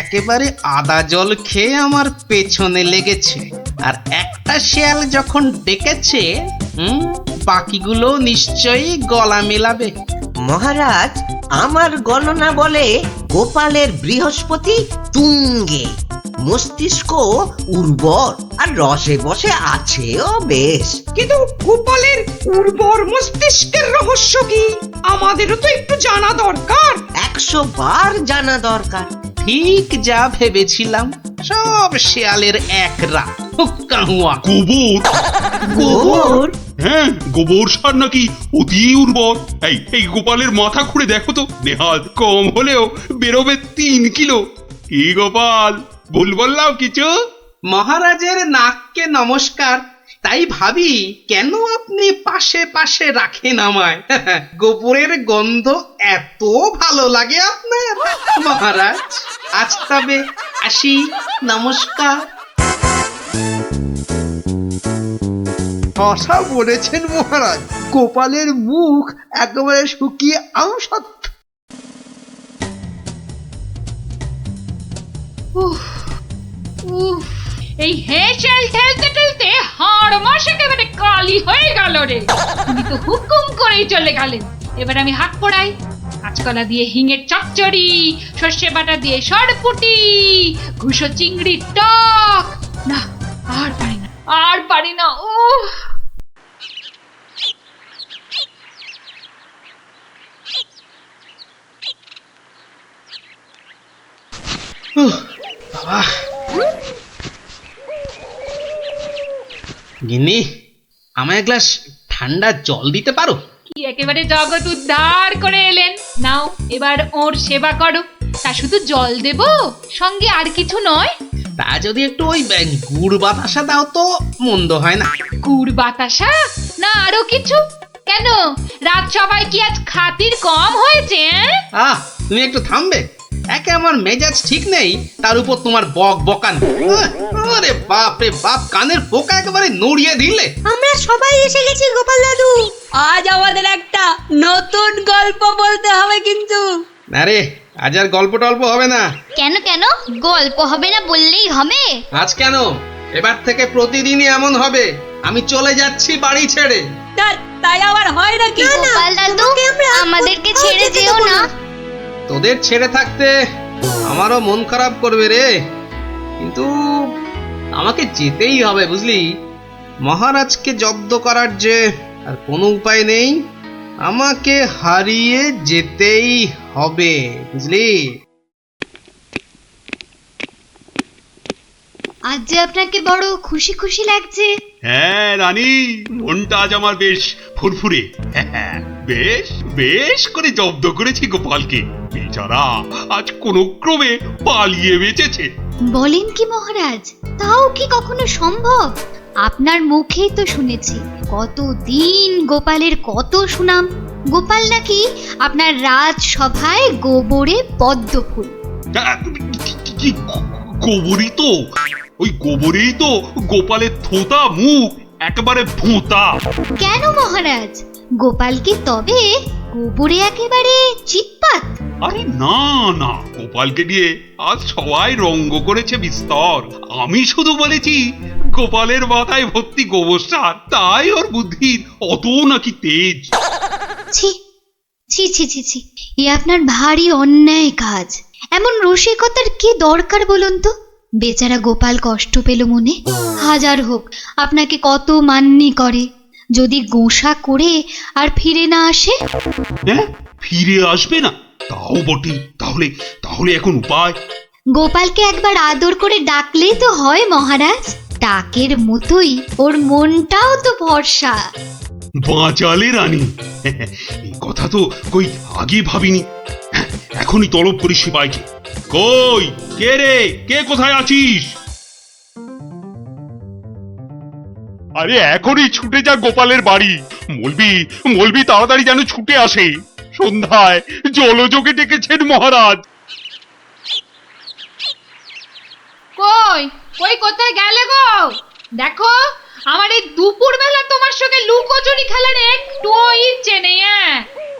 একেবারে আদা জল খেয়ে আমার পেছনে লেগেছে। আর একটা শেয়াল যখন ডেকেছে, বাকিগুলো নিশ্চয়ই গলা মেলাবে। মহারাজ, আমার গণনা বলে গোপালের বৃহস্পতি তুঙ্গে, মস্তিষ্ক উর্বর আর রসে বসে আছেও বেশ। কিন্তু গোপালের উর্বর মস্তিষ্কের রহস্য কি আমাদেরও তো একটু জানা দরকার। 100 বার জানা দরকার। ঠিক যা ভেবেছিলাম, সব শেয়ালের এক রাত। হুক্কা হুয়া। গোবর? গোবর? হ্যাঁ, গোবর সার নাকি অতি উর্বর। এই গোপালের মাথা খুঁড়ে দেখো তো, নেহাত কম হলেও বেরোবে 3 কিলো। কি গোপাল, ভুল বললাম কিছু? মহারাজের নাককে নমস্কার। তাই ভাবি কেন আপনি পাশে পাশে রাখেন আমায়। গোবরের গন্ধ এত ভালো লাগে আপনার মহারাজ। আজ তবে আসি, নমস্কার। ভাষা বলেছেন মহারাজ, গোপালের মুখ একেবারে শুকিয়ে আমসত্ব। এই হেঁচেল ঠেলতে ঠেলতে হাড় মাস একেবারে কালি হয়ে গেল রে। তুমি তো হুকুম করেই চলে গেলেন। এবার আমি হাত পড়াই। কাঁচকলা দিয়ে হিঙের চচ্চড়ি, সর্ষে বাটা দিয়ে সরপুটি, ঘুষো চিংড়ির টক। না, আর পারি না, আর পারি না। বাবা, গিন্নি, আমায় এক গ্লাস ঠান্ডা জল দিতে পারো? কি একেবারে জগৎ উদ্ধার করে এলেন। নাও, এবার ওর সেবা করো। তা শুধু জল দেব, সঙ্গে আর কিছু নয়? তা যদি একটু ওই গুড় বাতাসা দাও তো মন্দ হয় না। গুড় বাতাসা না আরো কিছু? কেন, রাত সবাই কি আজ খাতির কম হয়েছে? তুমি একটু থামবে? একে আমার মেজাজ ঠিক নেই, তার উপর তোমার বক বকানি। আরে বাপ রে বাপ, কানের পোকা একেবারে নড়িয়ে দিলে। আমরা সবাই এসে গেছি গোপাল দাদু। আজ আমাদের একটা নতুন গল্প বলতে হবে কিন্তু। আরে আজ আর গল্প টল্প হবে না। কেন কেন গল্প হবে না বললেই হবে? আজ কেন, এবার থেকে প্রতিদিনই এমন হবে। আমি চলে যাচ্ছি বাড়ি ছেড়ে। তাই আবার হয় নাকি? গোপাল দাদু, আমাদেরকে ছেড়ে যেও না। তোদের ছেড়ে থাকতে আমারও মন খারাপ করবে রে, কিন্তু আমাকে যেতেই হবে বুঝলি। মহারাজকে জব্দ করার যে আর কোনো উপায় নেই, আমাকে হারিয়ে যেতেই হবে বুঝলি। আজ যে আপনাকে বড় খুশি খুশি লাগছে। হ্যাঁ রানী, মনটা আজ আমার বেশ ফুরফুরে। বেশ বেশ করে জব্দ করেছি গোপালকে। বেচারা আজ কোনো ক্রমে পালিয়ে বেঁচেছে। বলেন কি মহারাজ, তাও কি কখনো সম্ভব? আপনার মুখেই তো শুনেছি কতদিন গোপালের কত সুনাম। গোপাল নাকি আপনার রাজসভায় গোবরে পদ্ম ফুল। কি গোবরই তো, ওই গোবরেই তো গোপালের থোঁতা মুখ একেবারে ভোঁতা। কেন মহারাজ, গোপাল কি তবে গোবরে একেবারে চিৎপাত? আরে না না, গোপালকে দিয়ে আজ সবাই রঙ্গ করেছে বিস্তর। আমি শুধু বলেছি গোপালের মাথায় ভর্তি গোবর সার, তাই ওর বুদ্ধির অত নাকি তেজ। ছি ছি ছি ছি ছি, এ আপনার ভারী অন্যায় কাজ। এমন রসিকতার কি দরকার বলুন তো? বেচারা গোপাল কষ্ট পেল মনে। হাজার হোক আপনাকে কত মান্যি করে, যদি গোসা করে আর ফিরে না আসে। হ্যাঁ, ফিরে আসবে না? তাও বটে। তাহলে তাহলে এখন উপায়? গোপালকে একবার আদর করে ডাকলেই তো হয় মহারাজ। ডাকের মতোই ওর মনটাও তো ভরসা। বাঁচালে রানী, এই কথা তো কই আগে ভাবিনি। এখনই তলব করি সিপাইকে। কই কে রে, কে কোথায় আছিস? আরে এখনই ছুটে যা গোপালের বাড়ি। মলবি মলবি তাড়াতাড়ি যেন ছুটে আসে। সন্ধ্যায় জলযোগে ডেকেছেন মহারাজ। কই কই কোথায় গেলে গো? দেখো, আমার এই দুপুর বেলা তোমার সঙ্গে লুকোচুরি খেলার একটু ইচ্ছে নেই।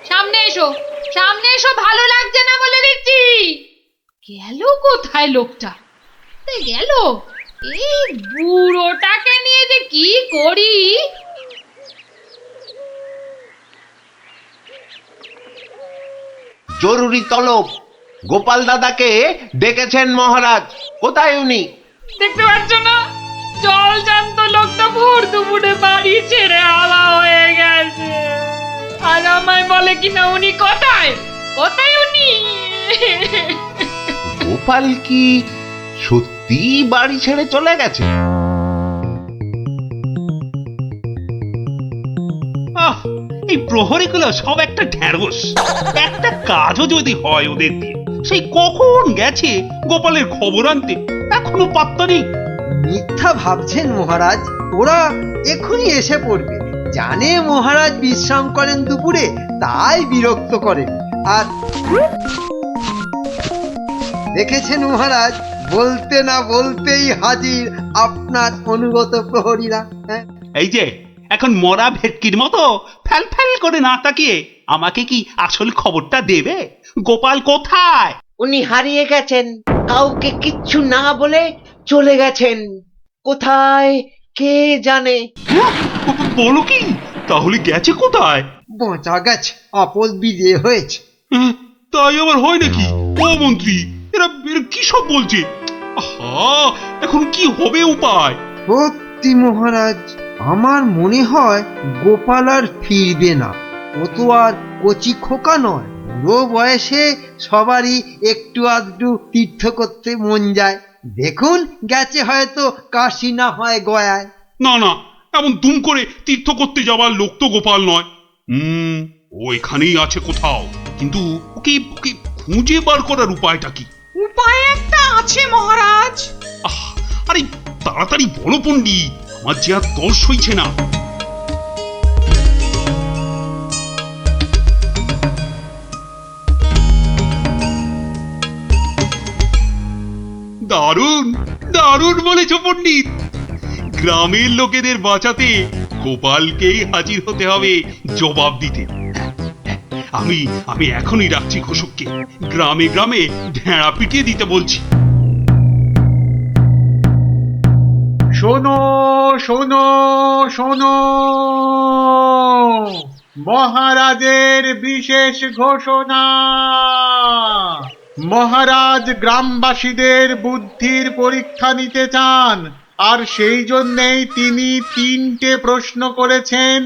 সামনে এসো, সামনে এসো, ভালো লাগছে না বলে দিচ্ছি। গেল কোথায় লোকটা? গেল, এই বুড়োটাকে নিয়ে যে কি করি। জরুরি তলব, গোপাল দাদাকে ডেকেছেন মহারাজ। কোথায় উনি? দেখতে পাচ্ছ না, জল জান্ত লোকটা ভোর দুপুরে বাড়ি ছেড়ে হাওয়া হয়ে গেছে। আর আমায় বলে কিনা উনি কোথায়, কোথায় উনি? গোপাল কি সত্যি বাড়ি ছেড়ে চলে গেছে? এই প্রহরীগুলো সব একটা ঢ্যাঁড়স। একটা কাজও যদি হয় ওদের দিয়ে, সেই কখন গেছে গোপালের খবর আনতে, এখনো পাত্তা নেই। মিথ্যা ভাবছেন মহারাজ, ওরা এক্ষুনি এসে পড়বে। জানে মহারাজ বিশ্রাম করেন দুপুরে, তাই বিরক্ত করেন। আর দেখেছেন মহারাজ, বলতে না বলতেই হাজির আপনার অনুগত প্রহরীরা। হ্যাঁ, এই যে এখন মরা ভেটকির মতো ফ্যাল ফ্যাল করে না তাকিয়ে আমাকে কি আসল খবরটা দেবে? গোপাল কোথায়? উনি হারিয়ে গেছেন, কাউকে কিচ্ছু না বলে চলে গেছেন। কোথায় কে জানে। বলো কি? তাহলে গেছে কোথায়? বাঁচা গেছে, আপদ বিজয় হয়েছে। তাই আবার হয় নাকি? ও মন্ত্রী, এরা কি সব বলছে? আহা, এখন কি হবে উপায়? সত্যি মহারাজ, আমার মনে হয় গোপাল আর ফিরবে না। ও তো আর কচি খোকা নয়। বুড়ো বয়সে সবারই একটু আধটু তীর্থ করতে মন যায়। দেখুন, গেছে হয়তো কাশি না হয় গয়ায়। না না, এমন দুম করে তীর্থ করতে যাওয়ার লোক তো গোপাল নয়। ও এখানেই আছে কোথাও, কিন্তু ওকে ওকে খুঁজে বার করার উপায়টা কি? উপায় একটা আছে মহারাজ। আরে তাড়াতাড়ি বলো পণ্ডিত, আমার যে আর দর্শ হইছে না। দারুণ দারুণ বলেছ পণ্ডিত। গ্রামের লোকেদের বাঁচাতে গোপালকেই হাজির হতে হবে জবাব দিতে। আমি আমি এখনই রাখছি ঘোষককে, গ্রামে গ্রামে ঢেঁড়া পিটিয়ে দিতে বলছি। শোনো শোনো শোনো, মহারাজের বিশেষ ঘোষণা। মহারাজ গ্রামবাসীদের বুদ্ধির পরীক্ষা নিতে চান, আর সেই জন্যেই তিনি 3টে প্রশ্ন করেছেন,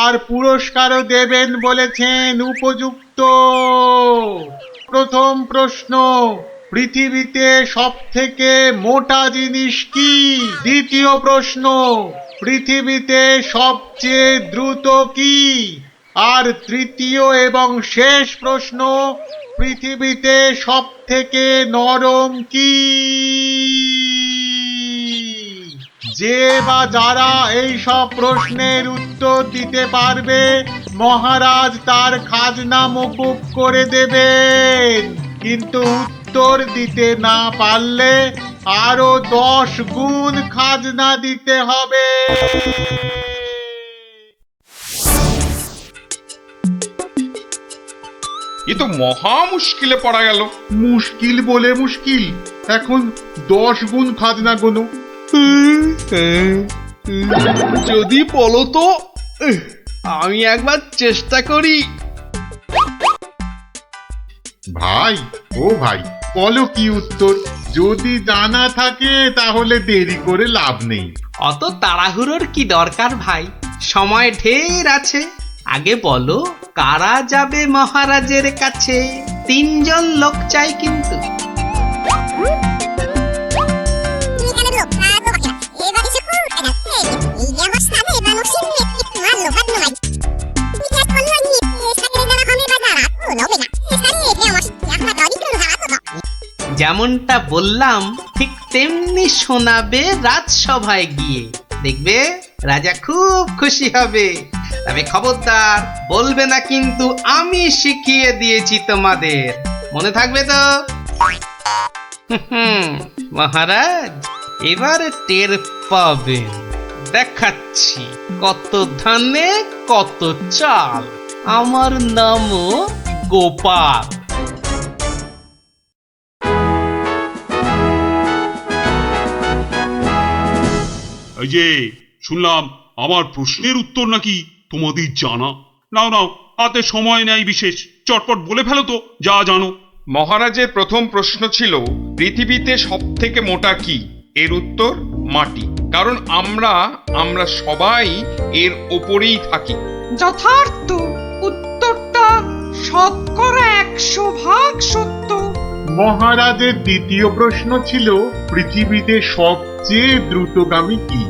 আর পুরস্কারও দেবেন বলেছেন উপযুক্ত। প্রথম প্রশ্ন, পৃথিবীতে সবথেকে মোটা জিনিস কি? দ্বিতীয় প্রশ্ন, পৃথিবীতে সবচেয়ে দ্রুত কি? আর তৃতীয় এবং শেষ প্রশ্ন, পৃথিবীতে সবথেকে নরম কি? যে বা যারা এই সব প্রশ্নের উত্তর দিতে পারবে, মহারাজ তার খাজনা মকুব করে দেবেন, কিন্তু উত্তর দিতে না পারলে আরো 10 গুণ খাজনা দিতে হবে। এ তো মহা মুশকিলে পড়া গেল। মুশকিল বলে মুশকিল, এখন 10 গুণ খাজনা গোনো। যদি বলো তো আমি একবার চেষ্টা করি। ভাই ও ভাই, বলো কি উত্তর? যদি জানা থাকে তাহলে দেরি করে লাভ নেই। অত তাড়াহুড়োর কি দরকার ভাই, সময় ঢের আছে। আগে বলো কারা যাবে মহারাজের কাছে? 3 জন লোক চাই কিন্তু। যেমনটা বললাম ঠিক তেমনি শোনাবে রাজসভায় গিয়ে, দেখবে রাজা খুব খুশি হবে। তবে খবরদার বলবে না কিন্তু আমি শিখিয়ে দিয়েছি তোমাদের, মনে থাকবে তো? মহারাজ এবার টের পাবেন, দেখাচ্ছি কত ধানে কত চাল। আমার নামও গোপাল। এই যে শুনলাম আমার প্রশ্নের উত্তর নাকি তোমাদের জানা। নাও নাও, হাতে সময় নেই বিশেষ, চটপট বলে ফেলো তো যা জানো। মহারাজের প্রথম প্রশ্ন ছিল পৃথিবীতে সব থেকে মোটা কি? এর উত্তর মাটি। কারণ আমরা সবাই এর ওপরেই থাকি। যথার্থ, উত্তরটা 100% সত্য। মহারাজের দ্বিতীয় প্রশ্ন ছিল পৃথিবীতে সবচেয়ে দ্রুতগামী কি?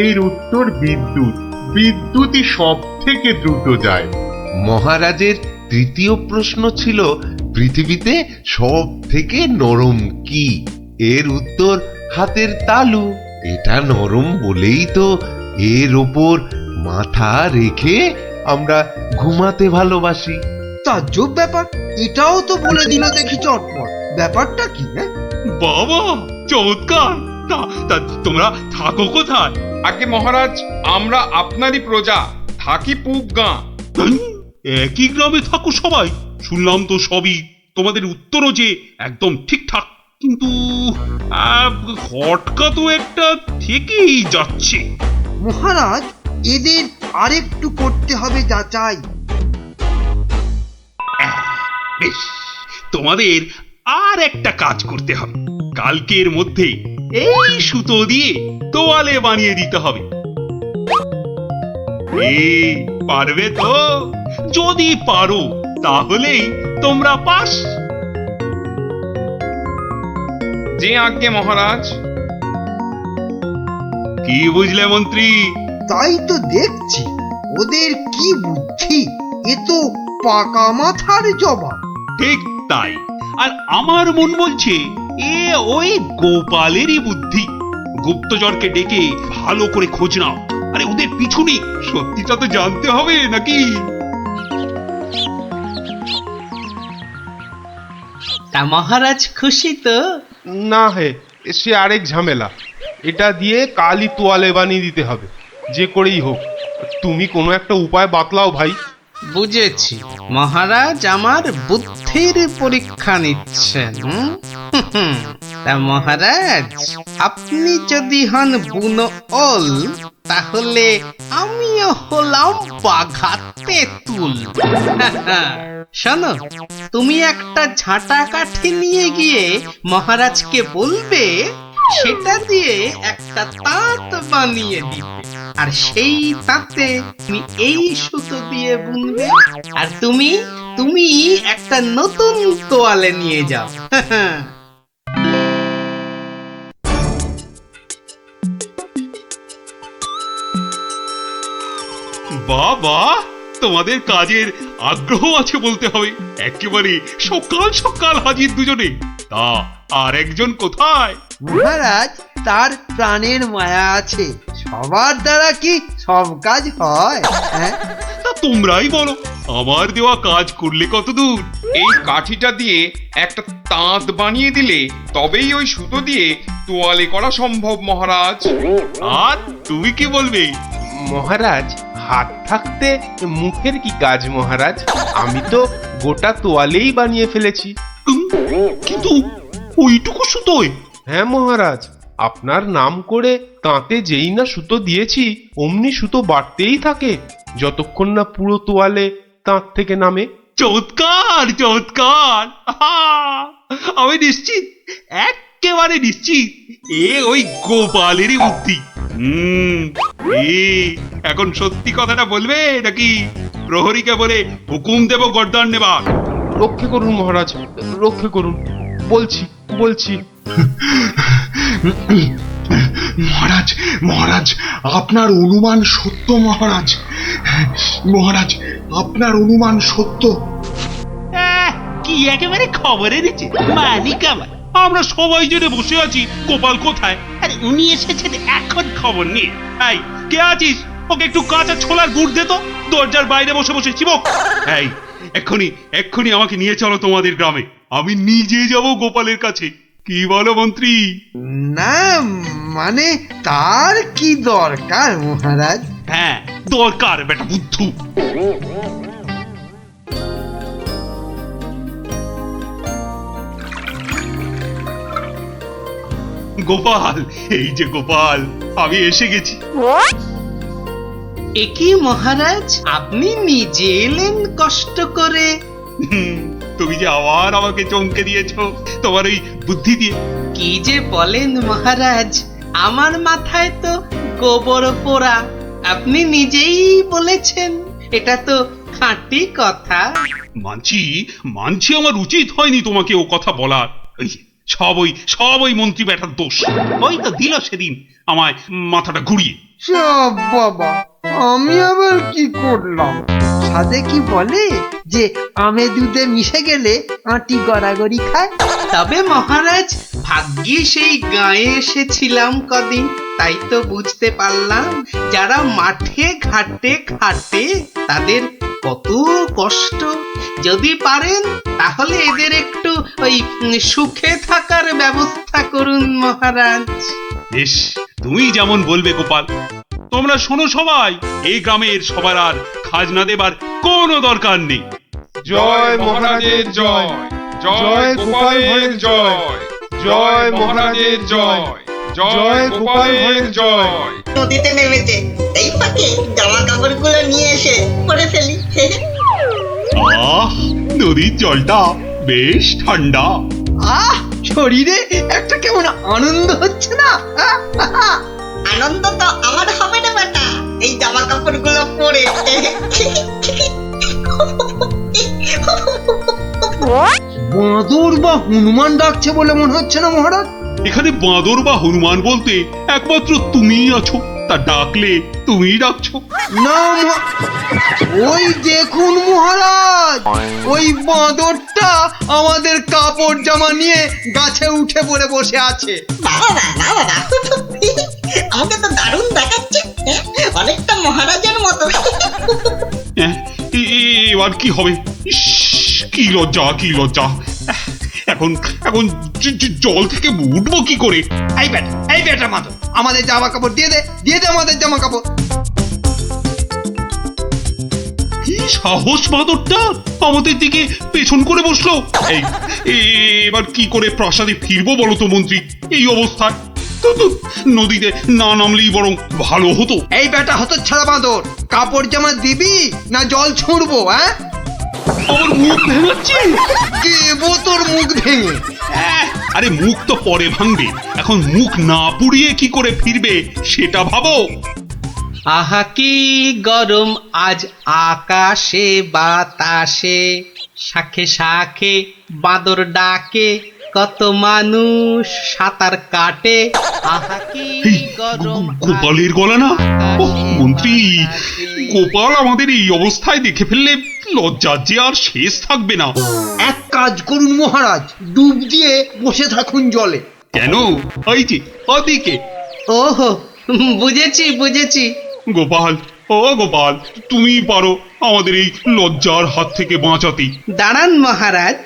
এর উত্তর বিদ্যুৎ। বিদ্যুৎই সব থেকে দ্রুত যায়। মহারাজের তৃতীয় প্রশ্ন ছিল পৃথিবীতে সব থেকে নরম কি? এর উত্তর হাতের তালু। এটা নরম বলেই তো এর ওপর মাথা রেখে আমরা ঘুমাতে ভালোবাসি। তাজ্জব ব্যাপার, এটাও তো বলে দিল দেখি চটপট। ব্যাপারটা কি? বাবা চমৎকার। তা তোমরা থাকো কোথায়? আগে মহারাজ, আমরা আপনারই প্রজা, থাকি পুব গাঁ। একই গ্রামে থাকো সবাই? শুনলাম তো সবই, তোমাদের উত্তরও যে একদম ঠিকঠাক, কিন্তু খটকা তো একটা থেকেই যাচ্ছে। মহারাজ এদের আরেকটু করতে হবে যাচাই। বেশ, তোমাদের আর একটা কাজ করতে হবে। কালকের মধ্যে এই সুতো দিয়ে তোয়ালে বানিয়ে দিতে হবে। পারবে তো? যদি পারো তাহলেই তোমরা পাস। যে আজ্ঞে মহারাজ। কি বুঝলে মন্ত্রী? তাই তো দেখছি, ওদের কি বুদ্ধি! এ তো পাকা মাথার জবাব। ঠিক তাই। আর আমার মন বলছে এ ওই গোপালেরই বুদ্ধি। গুপ্তচরকে ডেকে ভালো করে খোঁজ নাও। আরে ওদের পিছনে সত্যিটা তো জানতে হবে নাকি? তা মহারাজ খুশি তো? না হে, সে আরেক ঝামেলা। এটা দিয়ে কালই তোয়ালে বানিয়ে দিতে হবে, যে করেই হোক। তুমি কোনো একটা উপায় বাতলাও ভাই। বুঝেছি, মহারাজ আমার বুদ্ধির পরীক্ষা নিচ্ছেন। তা মহারাজ আপনি যদি হন বুনো ওল, তাহলে আমিও হলাম বাঘা তেঁতুল। শোনো, তুমি একটা ঝাঁটা কাঠি নিয়ে গিয়ে মহারাজকে বলবে সেটা দিয়ে একটা তাঁত বানিয়ে দিবে, আর সেই তাঁতে তুমি এই সুতো দিয়ে বুনবে, আর তুমি একটা নতুন তোয়ালে নিয়ে যাও। বাবা, তোমাদের কাজের আগ্রহ আছে বলতে হবে। একেবারে সকাল সকাল হাজির দুজনে। তা আর একজন কোথায়? মহারাজ তার প্রাণের মায়া আছে, সবার দ্বারা কি সব কাজ হয়? তা তোমরাই বলো আমার দেওয়া কাজ করলে কত দূর? এই কাঠিটা দিয়ে একটা তাঁত বানিয়ে দিলে তবেই ওই সুতো দিয়ে তোয়ালে করা সম্ভব মহারাজ। আর তুমি কি বলবে? মহারাজ, হাত থাকতে মুখের কি কাজ মহারাজ? আমি তো গোটা তোয়ালেই বানিয়ে ফেলেছি। কিন্তু ওইটুকু সুতোয়? হ্যাঁ মহারাজ, আপনার নাম করে তাঁতে যেই না সুতো দিয়েছি অমনি সুতো বাড়তেই থাকে যতক্ষণ না পুরো তোয়ালে তাঁত থেকে নামে। চমৎকার চমৎকার! আমি নিশ্চিত, একেবারে নিশ্চিত এ ওই গোপালেরই বুদ্ধি। এখন সত্যি কথাটা বলবে নাকি প্রহরীকে বলে হুকুম দেব গর্দান নেবার? রক্ষে করুন মহারাজ, রক্ষে করুন। বলছি বলছি মহারাজ, মহারাজ, আপনার অনুমান সত্য মহারাজ। মহারাজ, আপনার অনুমান সত্য। কি একেবারে খবর এনেছে মালিক আমার। আমরা সবাই জেনে বসে আছি গোপাল কোথায়, আর উনি এসেছেন এখন খবর নিয়ে। এই কে আছিস? ওকে একটু কাঁচা ছোলার গুড় দে তো, দরজার বাইরে বসে বসে চিবক। এই এক্ষুনি এক্ষুনি আমাকে নিয়ে চলো তোমাদের গ্রামে, আমি নিজে যাব গোপালের কাছে। কি বলো মন্ত্রী? না মানে তার কি দরকার মহারাজ? হ্যাঁ দরকার বেটা বুদ্ধু। গোপাল, এই যে গোপাল, আমি এসে গেছি। একই মহারাজ, আপনি নিজে এলেন কষ্ট করে? তুমি যে আবার আমাকে চমকে দিয়েছো তোমার ওই বুদ্ধি দিয়ে। কি যে বলেন মহারাজ, আমার মাথায় তো গোবর পোড়া। আপনি নিজেই বলেছেন, এটা তো খাঁটি কথা। মানছি মানছি আমার উচিত হয়নি তোমাকে ও কথা বলার। সব ওই মন্ত্রী ব্যাটার দোষ। ওই তো দিল সেদিন আমায় মাথাটা ঘুরিয়ে। সব বাবা, আমি আবার কি করলাম? সাধে কি বলে যে আমে দুধে মিশে গেলে আটি গড়াগড়ি খায়। তবে মহারাজ, ভাগ্যে সেই গায়ে এসেছিলাম কদিন, তাই তো বুঝতে পারলাম যারা মাঠে ঘাটে খাটে তাদের কত কষ্ট। যদি পারেন তাহলে এদের একটু ওই সুখে থাকার ব্যবস্থা করুন মহারাজ। বেশ, তুমি যেমন বলবে গোপাল। তোমরা শোনো সবাই, এই গ্রামের সবার আর খাজনা দেবার কোনো দরকার নেই। জয় মহারাজের জয়, জয় গোপাল ভাইয়ের জয়, জয় মহারাজের জয়, জয় গোপাল ভাইয়ের জয়। নদীতে নেমেছে, এই ফাঁকে জামা কাপড়গুলো নিয়ে এসে পরে ফেলি। নদীর জলটা বেশ ঠান্ডা। শরীরে একটা কেমন আনন্দ হচ্ছে না? আনন্দ তো আমার হবে না বেটা, এই জামা কাপড়গুলো পরে। বাঁদর বা হনুমান ডাকছে বলে মনে হচ্ছে না মহারাজ? এখানে বাঁদর বা হনুমান বলতে একমাত্র তুমিই আছো, তা ডাকলে তুমিই ডাকছো। না ওই দেখুন মহারাজ, ওই বাঁদরটা আমাদের কাপড় জামা নিয়ে গাছে উঠে পড়ে বসে আছে। আমাকে তো দারুণ দেখাচ্ছে, অনেকটা মহারাজের মতো। এবার কি হবে? কি লজ্জা, কি লজ্জা! এখন এখন জল থেকে উঠবো কি করে? এই বেটা মাদর, আমাদের জামা কাপড় দিয়ে দে, দিয়ে দে আমাদের জামা কাপড়। কি সাহস বাঁদরটা আমাদের দিকে পেছন করে বসলো! এবার কি করে প্রাসাদে ফিরবো বলো তো মন্ত্রী এই অবস্থায়? নদীতে না নামলেই বরং ভালো হতো। এই বেটা হতচ্ছাড়া বাঁদর, কাপড় জামা দিবি না জল ছুঁড়বো? হ্যাঁ, আমার মুখ ভেঙাচ্ছে। দেবো তোর মুখ ভেঙে। আরে মুখ তো পরে ভাঙবে, এখন মুখ না পুড়িয়ে কি করে ফিরবে সেটা ভাবো। আহা কি গরম আজ আকাশে বাতাসে, শাখে শাখে বাঁদর ডাকে, কত মানুষ সাঁতার কাটে। আহা কি গরম। গোপালের গলা না? মন্ত্রী, গোপাল আমাদের এই অবস্থায় দেখে ফেললে লজ্জার যে আর শেষ থাকবে না। এক কাজ করুন মহারাজ, ডুব দিয়ে বসে থাকুন জলে। কেন? ওই যে ওদিকে। ওহো, বুঝেছি বুঝেছি। গোপাল, ও গোপাল, তুমি পারো আমাদের এই লজ্জার হাত থেকে বাঁচাতে। দাঁড়ান মহারাজ।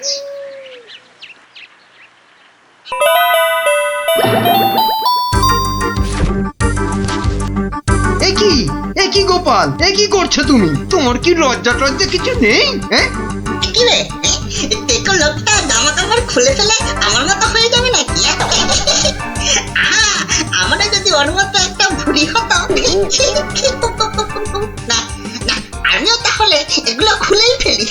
এ কি গোপাল, এ কি করছো তুমি? তোমার কি লজ্জা টজ্জা কিছু নেই? হ্যাঁ, কি রে দেখো লোকটা জামা কাপড় খুলে ফেলে আমার মতো হয়ে যাবে নাকি? আমরা যদি ওর মতো একটা ভুড়ি হতো, না না, আমিও তাহলে এগুলো খুলেই ফেলি।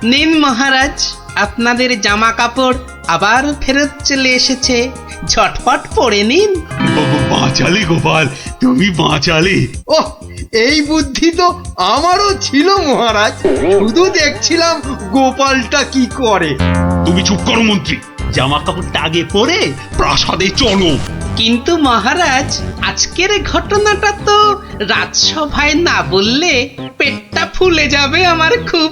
নিন মহারাজ, আপনাদের জামা কাপড় আবার ফেরত চলে এসেছে, ঝটপট পরে নিন। বাঁচালে গোপাল, তুমি বাঁচালে। ওহ, এই বুদ্ধি তো আমারও ছিল মহারাজ, শুধু দেখছিলাম গোপালটা কি করে। তুমি চুপ করো মন্ত্রী, জামা কাপড়টা আগে পরে প্রাসাদে চলো। কিন্তু মহারাজ, আজকের ঘটনাটা তো রাজসভায় না বললে পেটটা ফুলে যাবে আমার খুব।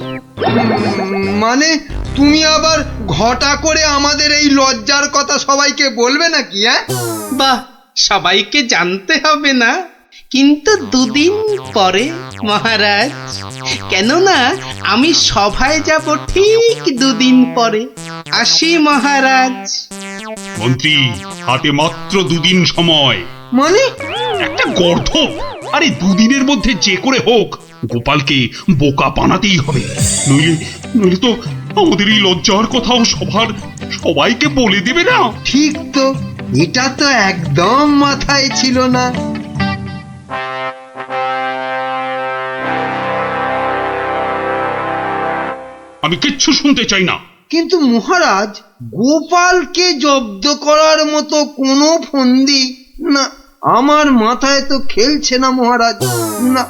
মানে তুমি আবার ঘটা করে আমাদের এই লজ্জার কথা সবাইকে বলবে নাকি? হ্যাঁ, বাহ, সবাইকে জানতে হবে না, কিন্তু দুদিন পরে মহারাজ, কেননা আমি সভায় যাব ঠিক দুদিন পরে। আসি মহারাজ। মন্ত্রী, হাতে মাত্র দুদিন সময়। মানে একটা গর্ধ, আরে দুদিনের মধ্যে যে করে হোক গোপালকে বোকা বানাতেই হবে, নইলে তো আমাদের এই লজ্জার কথাও সবাইকে বলে দেবে না। ঠিক তো, এটা তো একদম মাথায় ছিল না। আমি কিচ্ছু শুনতে চাই না। কিন্তু মহারাজ, গোপালকে জব্দ করার মতো কোনো ফন্দি না, আমার মাথায় তো খেলছে না মহারাজ। না,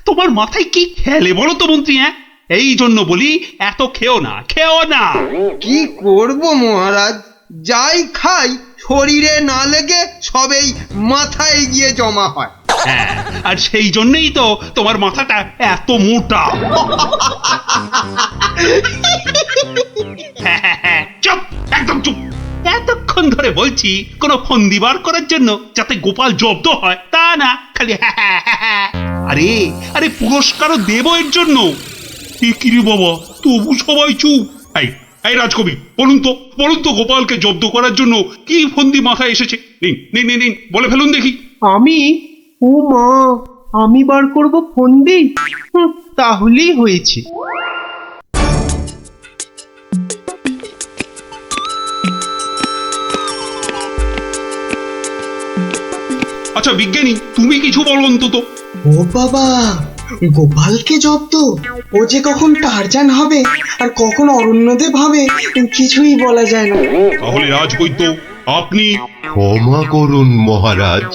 তোমার মাথায় কি খেলে বলো তো মন্ত্রী? হ্যাঁ, এই জন্য বলি এত খেও না। কি করব মহারাজ, যাই খাই শরীরে না লেগে সবেই মাথায় গিয়ে জমা হয়। হ্যাঁ, আর সেই জন্যই তো তোমার মাথাটা এত মোটা। চুপ, একদম চুপ। এতক্ষণ ধরে বলছি কোনো ফন্দি বার করার জন্য যাতে গোপাল জব্দ হয়, তা না খালি আরে পুরস্কারও দেব এর জন্য। কি রে বাবা, তবু সবাই চুপ। এই রাজকবি, বলুন তো গোপালকে জব্দ করার জন্য কি ফন্দি মাথায় এসেছে? নিন বলে ফেলুন দেখি। ও মা, আমি বার করব ফন্দি? তাহলেই হয়েছে। আচ্ছা বিজ্ঞানী, তুমি কিছু বলো অন্তত। ও বাবা, গোপালকে জব্দ? ও যে কখন টারজান হবে আর কখন অরণ্যদেব হবে কিছুই বলা যায় না। তাহলে রাজবৈদ্য, আপনি। ক্ষমা করুন মহারাজ,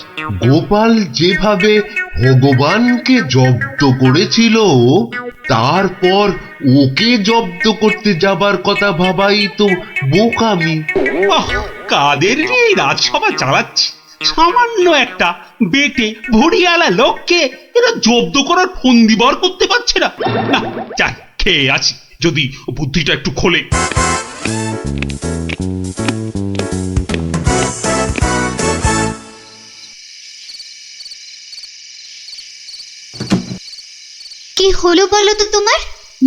গোপাল যেভাবে ভগবানকে জব্দ করেছিল, তারপর ওকে জব্দ করতে যাবার কথা ভাবাই তো বোকামি। কাদের এই রাজসভা চালাচ্ছি, সামান্য একটা বেটে ভড়িয়ালা লোককে এরা জব্দ করার ফন্দি বার করতে পারছে না। যাই, খেয়ে আছি, যদি বুদ্ধিটা একটু খোলে। কি হলো বলো তো তোমার?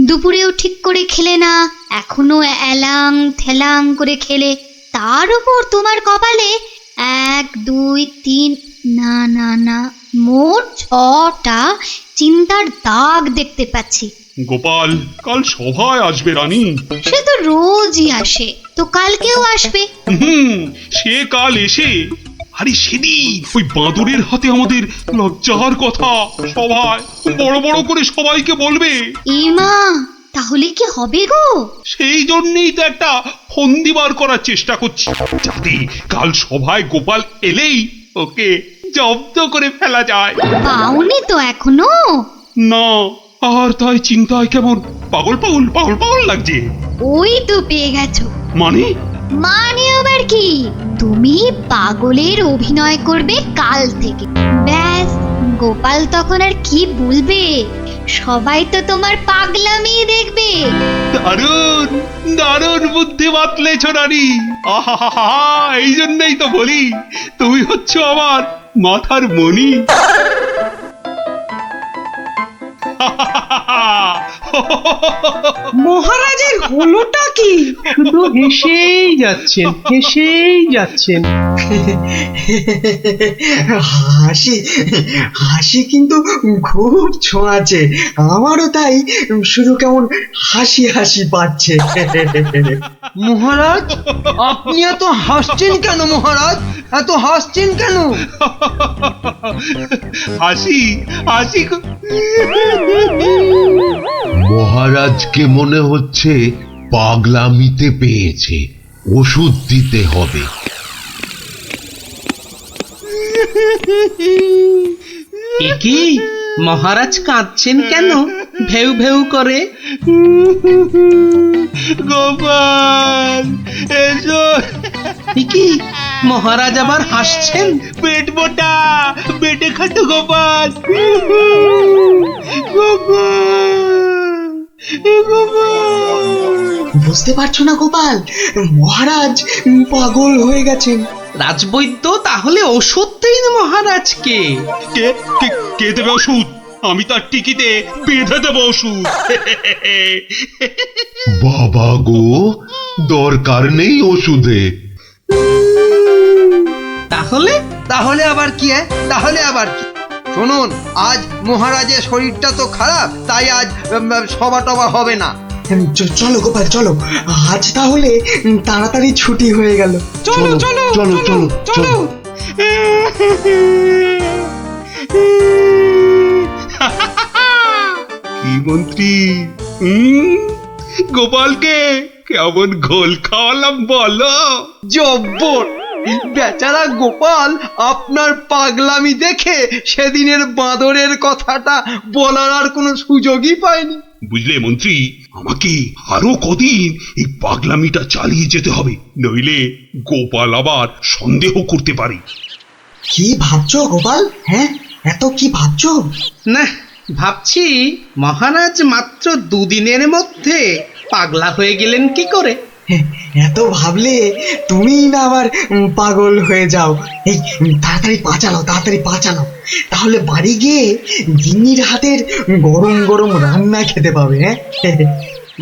দুপুরেও ঠিক করে খেলে না, এখনো এলাং থেলাং করে খেলে, তার উপর তোমার কপালে 1 2 3 না মোট 6টা চিন্তার দাগ দেখতে পাচ্ছি। গোপাল কাল সভায় আসবে রানী। সে তো রোজই আসে, তো কালকেও আসবে। সে কাল এসে, আরে সেদিন ওই বাঁদরের হাতে আমাদের লজ্জার কথা সভায় বড় বড় করে সবাইকে বলবে। ইমা, তাহলে কি হবে গো? সেই জন্যই তো একটা ফন্দি বার করার চেষ্টা করছি, যাতে কাল সভায় গোপাল এলেই ওকে জব্দ করে ফেলা যায়। পাওনি তো এখনো? না, আর তাই চিন্তায় কেমন পাগল লাগছে। ওই তো পেয়ে গেছো। মানে আবার কি? তুমি পাগলের অভিনয় করবে কাল থেকে, ব্যাস। গোপাল তখন আর কি বলবে, সবাই তো তোমার পাগলামি দেখবে। দারুণ বুদ্ধি বাতলেছ রানী। আহা, এই জন্যই তো বলি তুমি হচ্ছ আমার মাথার মণি। মহারাজের হলোটা কি? শুধু হেসেই যাচ্ছেন, হেসেই যাচ্ছেন। হাসি হাসি কিন্তু খুব ছোঁয়াছে, আমারও তাই শুধু কেমন হাসি হাসি পাচ্ছে। মহারাজ, আপনি এত হাসছেন কেন? মহারাজ, এত হাসছেন কেন? হাসি হাসি মহারাজকে মনে হচ্ছে পাগলামিতে পেয়েছে, ওষুধ দিতে হবে। কি মহারাজ কাঁদছেন কেন? ভেউ ভেউ করে। গোপাল এসো। কি মহারাজ আবার হাসছেন? পেট মোটা, পেটে খাটো গোপাল। গোপাল, বুঝতে পারছো না গোপাল, মহারাজ পাগল হয়ে গেছেন। রাজবৈদ্য, তাহলে ওষুধ দিন মহারাজকে। কে কে কে দেবে ওষুধ? আমি তার টিকিতে বেঁধে দেবো ওষুধ। বাবা গো, দরকার নেই ওষুধে। তাহলে তাহলে আবার কি? তাহলে আবার কি? শুনুন, আজ মহারাজের শরীরটা তো খারাপ, তাই আজ সভা টভা হবে না। চলো গোপাল চলো, আজ তাহলে তাড়াতাড়ি ছুটি হয়ে গেল। চলো চলো চলো চলো চলো। কি মন্ত্রী, গোপালকে কেমন ঘোল খাওয়ালাম বলো? জব্বর! বেচারা গোপাল আপনার পাগলামি দেখে সেদিনের বাঁদরের কথাটা বলার আর কোনো সুযোগই পায়নি। বুঝলে মন্ত্রী, আমাকে আরো কদিন এই পাগলামিটা চালিয়ে যেতে হবে, নইলে গোপাল আবার সন্দেহ করতে পারে। কি ভাবছো গোপাল? হ্যাঁ, এত কি ভাবছো? না, ভাবছি মহারাজ মাত্র দুদিনের মধ্যে পাগলা হয়ে গেলেন কি করে। এত ভাবলে তুমি না আবার পাগল হয়ে যাও। এই তাড়াতাড়ি পা চালাও, তাহলে বাড়ি গিয়ে গিন্নির হাতের গরম গরম রান্না খেতে পাবে। হ্যাঁ,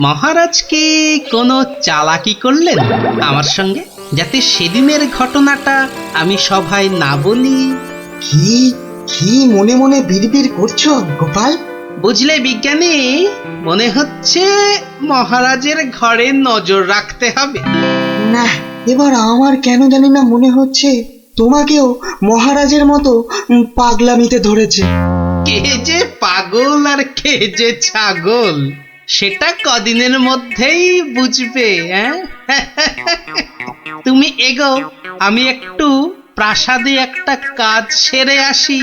মহারাজ কি কোনো চালাকি করলেন আমার সঙ্গে, যাতে সেদিনের ঘটনাটা আমি সভায় না বলি? কি কি মনে মনে বিড়বিড় করছো গোপাল? বুঝলে বিজ্ঞানী, মনে হচ্ছে মহারাজের ঘরে নজর রাখতে হবে। না, এবার আমার কেন জানি না মনে হচ্ছে তোমাকেও মহারাজের মতো পাগলামিতে ধরেছে। কে যে পাগল আর কে যে ছাগল, সেটা কদিনের মধ্যেই বুঝবে। তুমি এগো, আমি একটু প্রাসাদে একটা কাজ সেরে আসি।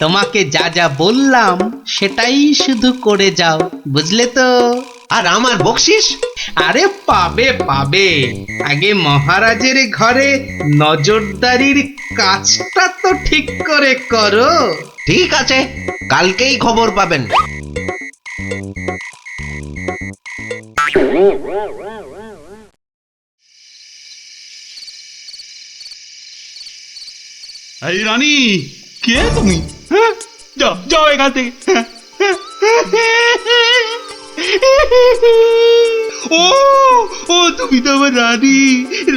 তোমাকে যা যা বললাম সেটাই শুধু করে যাও, বুঝলে তো? আর আমার বকশিস? আরে পাবে পাবে, আগে মহারাজের ঘরে নজরদারির কাজটা তো ঠিক করে করো। ঠিক আছে, কালকেই খবর পাবেন। এই রানী, কে তুমি? হ্যাঁ, যাও যাও এখান থেকে। ও ও তুমি তো আমার রানী,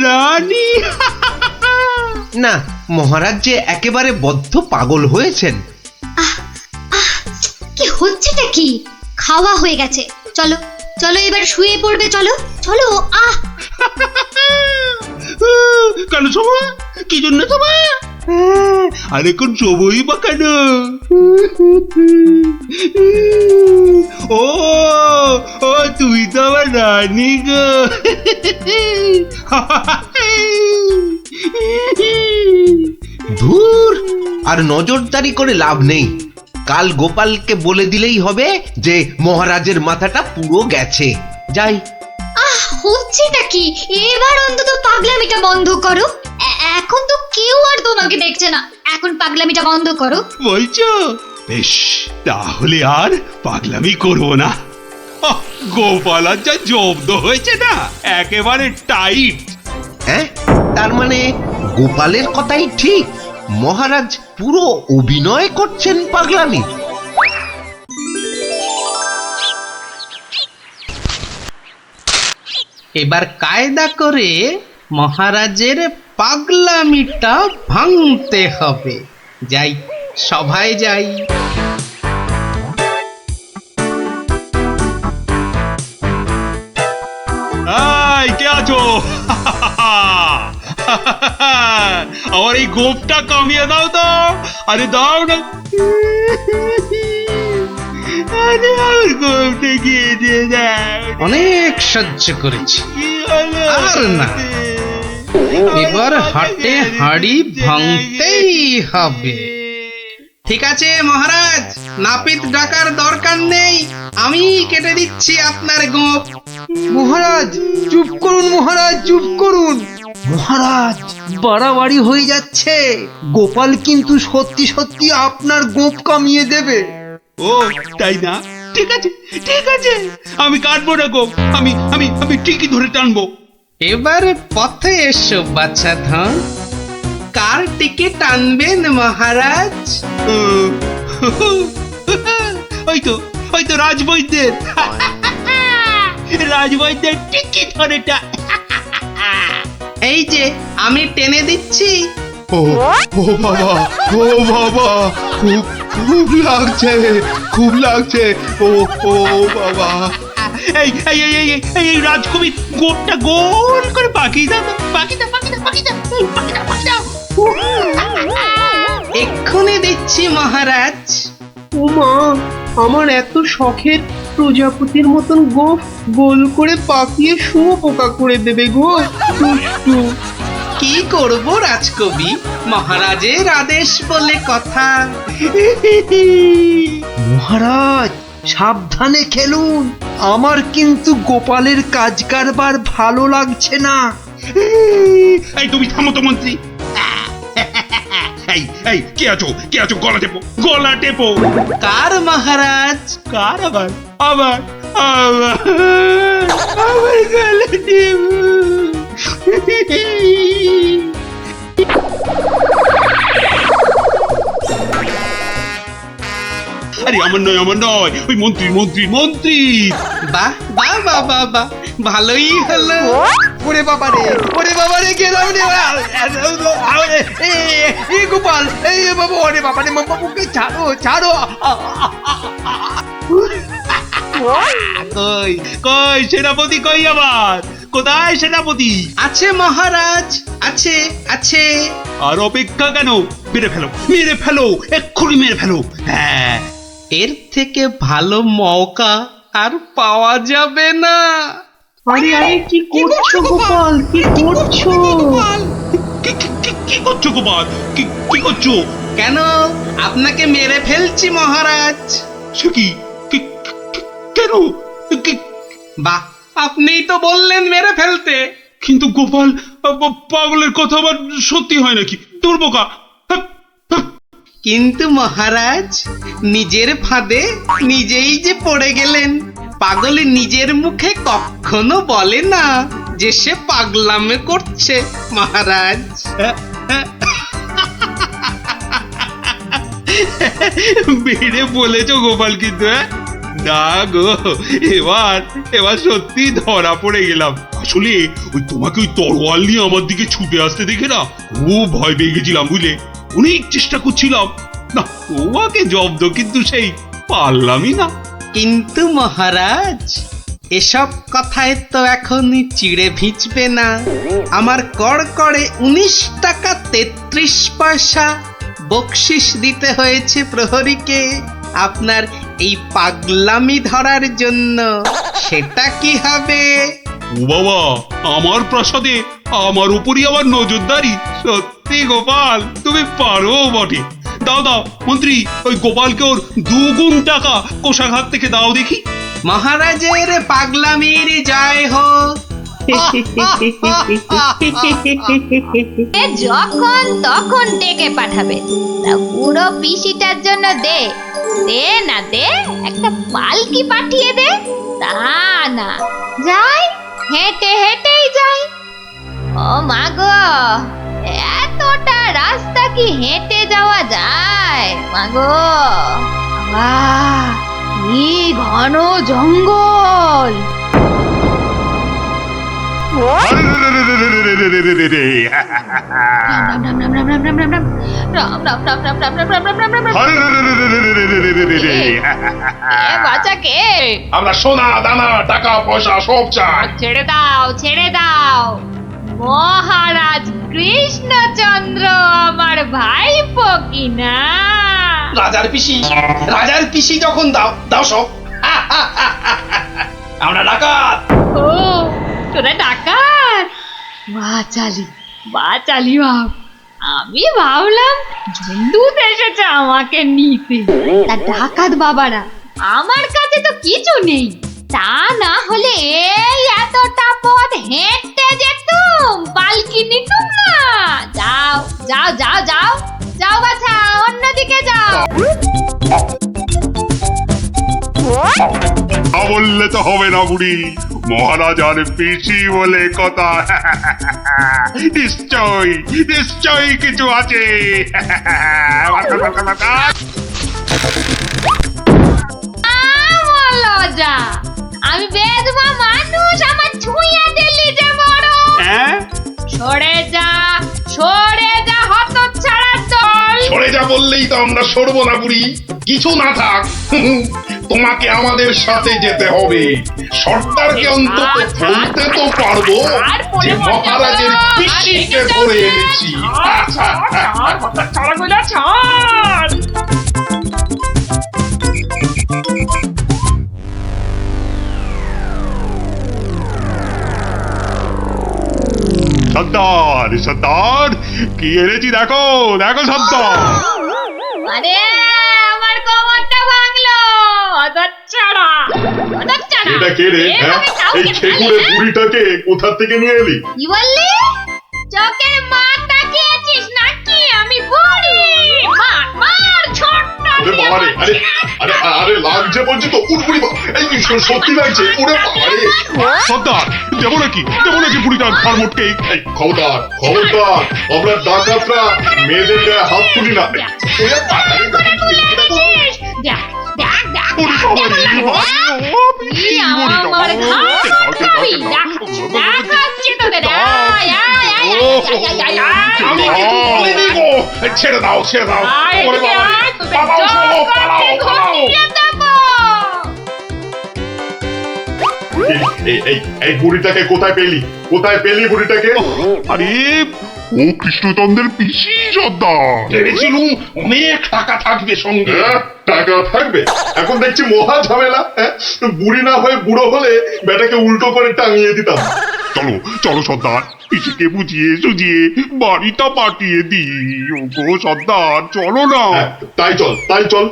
রানী। না, মহারাজ যে একেবারে বদ্ধ পাগল হয়েছেন। কি হচ্ছেটা কি? খাওয়া হয়ে গেছে, চলো চলো এবার শুয়ে পড়বে, চলো চলো। কেন সময়? কি জন্য সময়? আরে কোন সময় বা কেন? ও ও তুমি তো আমার রানী গো। ধুর, আর নজরদারি করে লাভ নেই। কাল গোপালকে বলে দিলেই হবে যে মহারাজের মাথাটা পুরো গেছে। যাই। হচ্ছেটা কি? এবার অন্তত পাগলামিটা বন্ধ করো। এখন তো কেউ আর তোমাকে দেখছে না, এখন পাগলামিটা বন্ধ করো। বলছো? বেশ, তাহলে আর পাগলামি করবো না। গোপাল আর যা জব্দ হয়েছে না, একেবারে টাইট। হ্যাঁ, তার মানে গোপালের কথাই ঠিক, মহারাজ পুরো অভিনয় করছেন পাগলামি। এবার কায়দা করে মহারাজের পাগলামিটা ভাঙতে হবে। যাই, সভায় যাই। এই কে আছো? আমার এই গোপটা কামিয়ে দাও তো। আরে দাও না। আরে আমার গোপটা গিয়ে দাও। অনেক সহ্য করেছি, আর না। এবার হাটে হাঁড়ি ভাঙতেই হবে। ঠিক আছে মহারাজ, নাপিত ডাকার দরকার নেই, আমি কেটে দিচ্ছি আপনার গোপ। মহারাজ চুপ করুন, মহারাজ চুপ করুন। মহারাজ বাড়াবাড়ি হয়ে যাচ্ছে, গোপাল কিন্তু সত্যি সত্যি আপনার গোপ কামিয়ে দেবে। ও তাই না? ঠিক আছে ঠিক আছে, আমি কাটবো না গোপ, আমি আমি আমি ঠিকই ধরে টানবো। এবার পথে এসো বাচ্চা ধন, কার টিকিট টানবেন মহারাজ? ওই তো রাজবৈদ্যের রাজবৈদ্যের টিকিট ধরে এই যে আমি টেনে দিচ্ছি। ও ও বাবা, ও বাবা, খুব খুব লাগছে, খুব লাগছে। ও ও বাবা। এই এই এই এই এই রাজকবি গোপটা গোল করে পাকিয়ে দাও, পাকিয়ে দাও, পাকিয়ে দাও, পাকিয়ে দাও, পাকিয়ে দাও, পাকিয়ে দাও। এক্ষুনি দিচ্ছি মহারাজ। ওমা, আমার এত শখের প্রজাপতির মতন গোপ গোল করে পাকিয়ে শুয়োপোকা করে দেবে গো, দুষ্টু। কি করব রাজকবি, মহারাজের আদেশ বলে কথা। মহারাজ সাবধানে খেলুন, আমার কিন্তু গোপালের কাজ কারবার ভালো লাগছে না। এই তুমি থামো তো মন্ত্রী। এই এই কে আছো, কে আছো? গলা টেপো, গলা টেপো। কার মহারাজ? কার? আবার আবার আবার আবার গলা টেপো। আরে আমার নয়, আমার নয়, ওই মন্ত্রী মন্ত্রী মন্ত্রী। বাহ বাহ বাহ বাহ বাহ, ভালোই হলো। ওরে বাবা রে, ওরে বাবা রে, গেলাম রে। এই গোপাল, এই বাবা, ওরে বাবা রে, বাবুকে ছাড়ো ছাড়ো। কই কই সেনাপতি, কই আবার? কোথায় সেনাপতি? আছে মহারাজ, আছে আছে। আর অপেক্ষা কেন? মেরে ফেলো, মেরে ফেলো, এক্ষুনি মেরে ফেলো। হ্যাঁ, এর থেকে ভালো মৌকা আর পাওয়া যাবে না। আরে আরে, কি করছো গোপাল, কি করছো? কি করছো গোপাল, কি করছো? কেন, আপনাকে মেরে ফেলছি মহারাজ। সে কি? কেন? বাহ, আপনিই তো বললেন মেরে ফেলতে। কিন্তু গোপাল, পাগলের কথা আবার সত্যি হয় নাকি? তোর বোকা। কিন্তু মহারাজ, নিজের ফাঁদে নিজেই যে পড়ে গেলেন। পাগল নিজের মুখে কখনো বলে না যে সে পাগলামে করছে মহারাজ। বেড়ে বলেছো গোপাল, কিন্তু না গো, এবার এবার সত্যি ধরা পড়ে গেলাম। আসলে ওই তোমাকে ওই তরোয়াল নিয়ে আমার দিকে ছুটে আসতে দেখে না খুব ভয় পেয়ে গেছিলাম, বুঝলে? অনেক চেষ্টা করছিলাম না তোমাকে জব্দ, কিন্তু সেই পারলামই না। কিন্তু মহারাজ, এসব কথায় তো এখন চিড়ে ভিজবে না। আমার কড়কড়ে 19 টাকা 33 পয়সা বকশিস দিতে হয়েছে প্রহরীকে আপনার এই পাগলামি ধরার জন্য। সেটা কি হবে? ও বাবা, আমার প্রাসাদে আমার উপরই আবার নজরদারি। সত্যি গোপাল, তুমি পারো বটে। দাও দাও মন্ত্রী, ওই গোপালকে ওর 2 গুণ টাকা কোষাঘাত থেকে দাও দেখি। মহারাজের পাগলামির জয় হোক। যখন তখন ডেকে পাঠাবে, তা পুরো পিসিটার জন্য দে দে না দে, একটা পালকি পাঠিয়ে দে। তা না, যাই হেঁটে হেঁটেই যাই। ও মা গো, এতটা রাস্তা কি হেঁটে যাওয়া যায় মা গো? বাহ, কি ঘন জঙ্গল! আমরা সোনা দানা টাকা পয়সা সব চাই। ছেড়ে দাও, ছেড়ে দাও। মহারাজ কৃষ্ণচন্দ্র আমার ভাইপো কিনা? রাজার পিসি যখন দাও দাও সব। আমরা ডাকাত। ও, তোরা ডাকাত? বাচালি, বাচালি ভাব। আমি ভাবলাম ঝন্ডুত এসেছে আমাকে নিতে। তা ডাকাত বাবারা, আমার কাছে তো কিছু নেই। তা না হলে এই এতটা পথ হেঁটে যেতুম, পালকি নিতুম না। যাও যাও যাও যাও যাও বাছা, অন্যদিকে যাও। বললে তো হবে না বুড়ি, মহারাজ আর পিসি বলে কথা। নিশ্চয়ই কিছু আছে। লজ্জা, আমি বেদমা মানুষ, আমার ছুঁয়ে দিলি যে বড়। সরে যা, সরে যা হতচ্ছাড়ার দল। সরে যা বললেই তো আমরা সরবো না বুড়ি, কিছু না থাক। তোমাকে আমাদের সাথে যেতে হবে। সর্দারকে অন্তত বলতে তো পারবো যে মহারাজের পিসিকে ধরে এনেছি। সর্দার কি এনেছি দেখো, দেখো সর্দার। আরে আমার কোমরটা ভাঙলো, হতচ্ছাড়া, হতচ্ছাড়া। এটা কে রে? এই খেকুড়ে বুড়িটাকে কোথা থেকে নিয়ে এলি? কি বললি? চোখের মার তাকিয়েছিস নাকি? আমি বুড়ি? মার মার, ছোট্ট। ওরে বাবা রে, আরে লাগছে বলছি তো। এই সত্যি লাগছে। ওরে বাবা রে। সর্দার দেবো নাকি বুড়িটার ঘর মোটকে? খবরদার, আমরা ডাকাতরা মেয়েদের গায়ে হাত তুলি না। ছেড়ে দাও। এই বুড়িটাকে কোথায় পেলি বুড়িটাকে? আরে ও কৃষ্ণচন্দ্রের পিসি সর্দার। ভেবেছিলুম অনেক টাকা থাকবে সঙ্গে। টাকা থাকবে? এখন দেখছি মহা ঝামেলা। বুড়ি না হয়ে বুড়ো হলে বেটাকে উল্টো করে টাঙিয়ে দিতাম। চলো সর্দার, পিসিকে বুঝিয়ে সুঝিয়ে বাড়িটা পাঠিয়ে দিই। ওগো সর্দার, চলো না। তাই চল।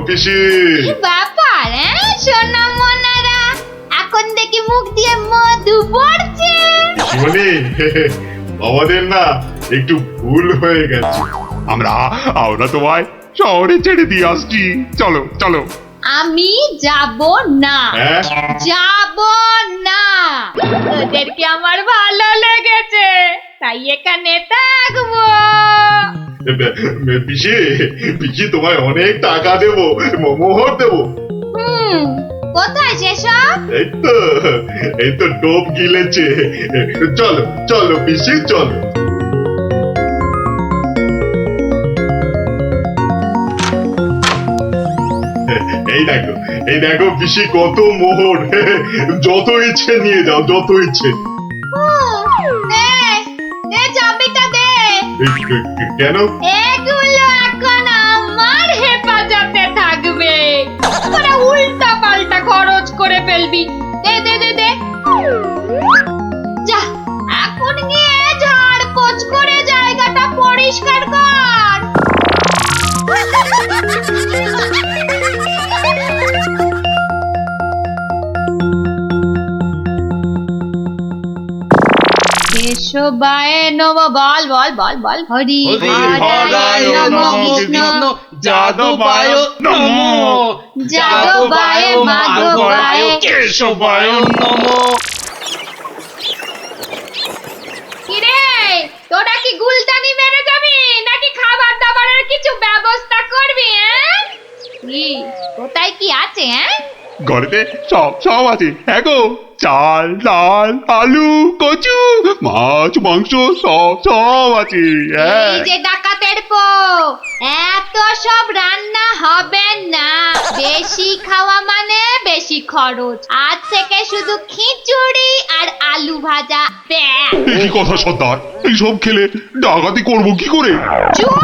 পিসি ব্যাপার, সোনা মনারা, এখন দেখি মুখ দিয়ে মধু পড়ছে। পিসিমণি, আমাদের না একটু ভুল হয়ে গেছে। আমরা তোমায় শহরে ছেড়ে দিয়ে আসছি। চলো। আমি যাব না, যাব না। তোদেরকে আমার ভালো লেগেছে, তাই এখানে থাকবো। পিসি তোমায় অনেক টাকা দেবো, মোহর দেবো। কোথায় সেসব? এই তো ডোব গিলেছে। চলো পিসি, চলো। এই দেখো পিসি, কত মোহর। যত ইচ্ছে নিয়ে যাও, যত ইচ্ছে। চাবিটা দে। কেন? এগুলো এখন আমার হেফাজতে থাকবে। তোরা উল্টা পাল্টা খরচ করে ফেলবি। দে। যা, এখন গিয়ে ঝাড় পোছ করে জায়গাটা পরিষ্কার কর। কেশবায় নমঃ বল বল বল বল হরি হরায় নমঃ কৃষ্ণ যাদবায় নমঃ যাদবায় মাধবায় কেশবায় নমঃ। কিরে তোরা কি গুলটানি মেরে যাবি নাকি খাবার দাবারের কিছু ব্যবস্থা করবি? কি কোথায় কি আছে? ঘরেতে সব সব আছে। হ্যাঁ গো, চাল ডাল আলু কচু মাছ মাংস সব সব আছে। এই যে ডাকাতের পো, এত সব রান্না হবে না। বেশি খাওয়া মানে বেশি খরচ। আজ থেকে শুধু খিচুড়ি আর আলু ভাজা ব্যাস। কি কথা সর্দার, এইসব খেলে ডাকাতি করবো কি করে? চুপ!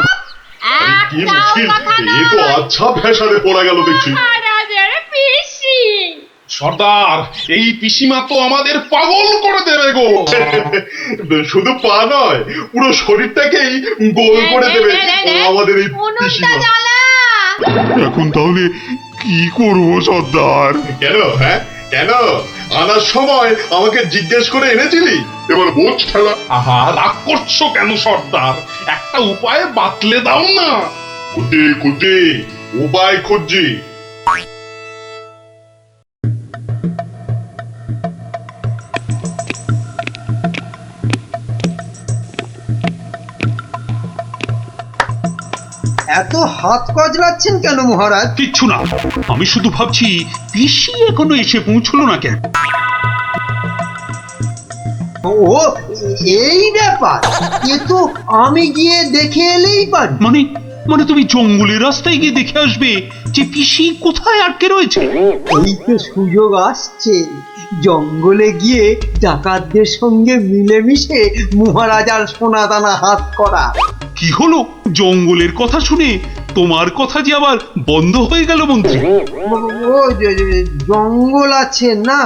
একটাও কথা এ তো আচ্ছা ফ্যাশনে পড়া গেল দেখছি। মহারাজের পিসি। সর্দার, এই পিসিমা তো আমাদের পাগল করে দেবে গো। শুধু পা নয়, পুরো শরীরটাকেই গোল করে দেবে আমাদের এই পিসিমা। এখন তাহলে কি করবো সর্দার? কেন? হ্যাঁ কেন? আনার সময় আমাকে জিজ্ঞেস করে এনেছিলি, এবার বোঝ ঠেলা। আহা, রাগ করছো কেন সর্দার? একটা উপায় বাতলে দাও না। খুঁজে খুঁজে উপায় খুঁজছি। এত হাত কজলাচ্ছেন কেন মহারাজ? কিচ্ছু না, আমি শুধু ভাবছি পিসি এখনো এসে পৌঁছলো না কেন। ও এই ব্যাপার, এ তো আমি গিয়ে দেখে এলেই পারি। মানে তুমি জঙ্গলের রাস্তায় গিয়ে দেখে আসবে যে পিসি কোথায় আটকে রয়েছে? এই তো সুযোগ আসছে, জঙ্গলে গিয়ে ডাকাতদের সঙ্গে মিলেমিশে মহারাজার সোনাদানা হাত করা। কি হলো? জঙ্গলের কথা শুনে তোমার কথা যে আবার বন্ধ হয়ে গেল মন্ত্রী? ও জঙ্গল আছে না,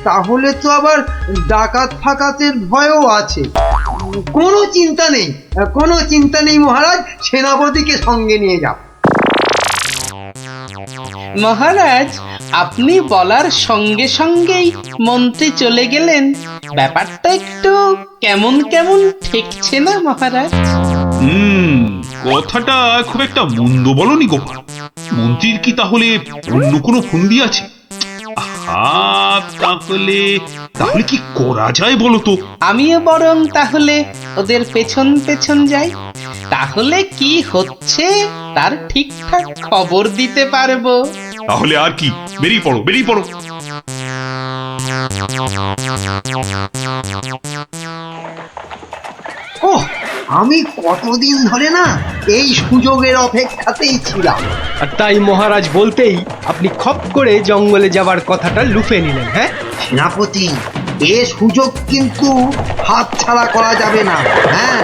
তাহলে তো আবার ডাকাত ফাকাতের ভয়ও আছে। কোনো চিন্তা নেই, কোনো চিন্তা নেই মহারাজ, সেনাপতিকে সঙ্গে নিয়ে যাও। মহারাজ, আপনি বলার সঙ্গে সঙ্গেই মন্ত্রী চলে গেলেন। ব্যাপারটা একটু কেমন কেমন ঠেকছে না মহারাজ? কথাটা খুব একটা মন্দ বলনি গোপাল। মন্ত্রীর কি তাহলে অন্য কোনো ফন্দি আছে? তাহলে কি করা যায় বলো তো? আমিও বরং তাহলে ওদের পেছন পেছন যাই, তাহলে কি হচ্ছে তার ঠিকঠাক খবর দিতে পারবো। তাহলে আর কি, বেরিয়ে পড়ো বেরিয়ে পড়ো। ওহ, আমি কতদিন ধরে না এই সুযোগের অপেক্ষাতেই ছিলাম। আর তাই মহারাজ বলতেই আপনি খপ করে জঙ্গলে যাবার কথাটা লুফে নিলেন। হ্যাঁ সেনাপতি, এ সুযোগ কিন্তু হাতছাড়া করা যাবে না। হ্যাঁ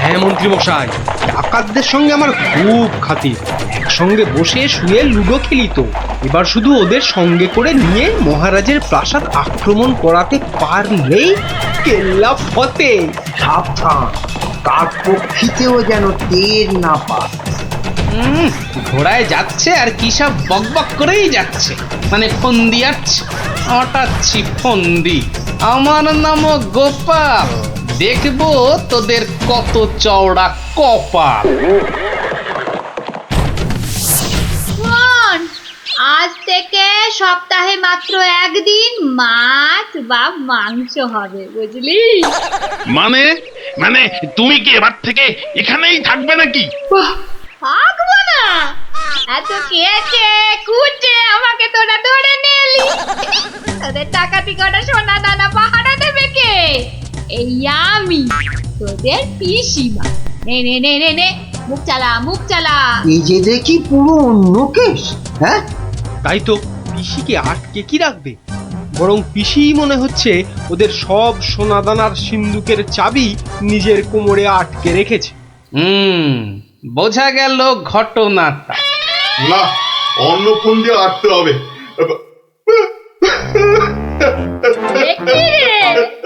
হ্যাঁ মন্ত্রী মশাই, ডাকাতদের সঙ্গে আমার খুব খাতির। একসঙ্গে বসে শুয়ে লুডো খেলি তো। এবার শুধু ওদের সঙ্গে করে নিয়ে মহারাজের প্রাসাদ আক্রমণ করাতে পারলেই কেল্লা ফতে। সাবধান, তার পক্ষিতেও যেন টের না পায়। ঘোড়ায় যাচ্ছে আর কি সব বকবক করেই যাচ্ছে, মানে ফন্দি আটছে, আটাচ্ছি ফন্দি। আমার নাম গোপাল, দেখবো তোদের কত চওড়া কপাল। আজ থেকে সপ্তাহে মাত্র একদিন মাছ বা মাংস হবে, বুঝলি? মানে তুমি কি এবার থেকে এখানেই থাকবে নাকি? থাকবো না? এত কেটে কুটে আমাকে তোরা ধরে নিলি। তোদের টাকাতি কটা সোনা দানা পাহারা দেবে কে? এই আমি, তোদের পিসিমা। নে নে নে নে নে, মুখ চালা মুখ চালা। এই যে দেখি পুরো অন্য কেস। হ্যাঁ তাই তো, পিসিকে আটকে কি রাখবে? বরং পিসিই মনে হচ্ছে ওদের সব সোনাদানার সিন্ধুকের চাবি নিজের কোমরে আটকে রেখেছে। বোঝা গেল ঘটনাটা। না, অন্য ফোন দিয়ে আটতে হবে।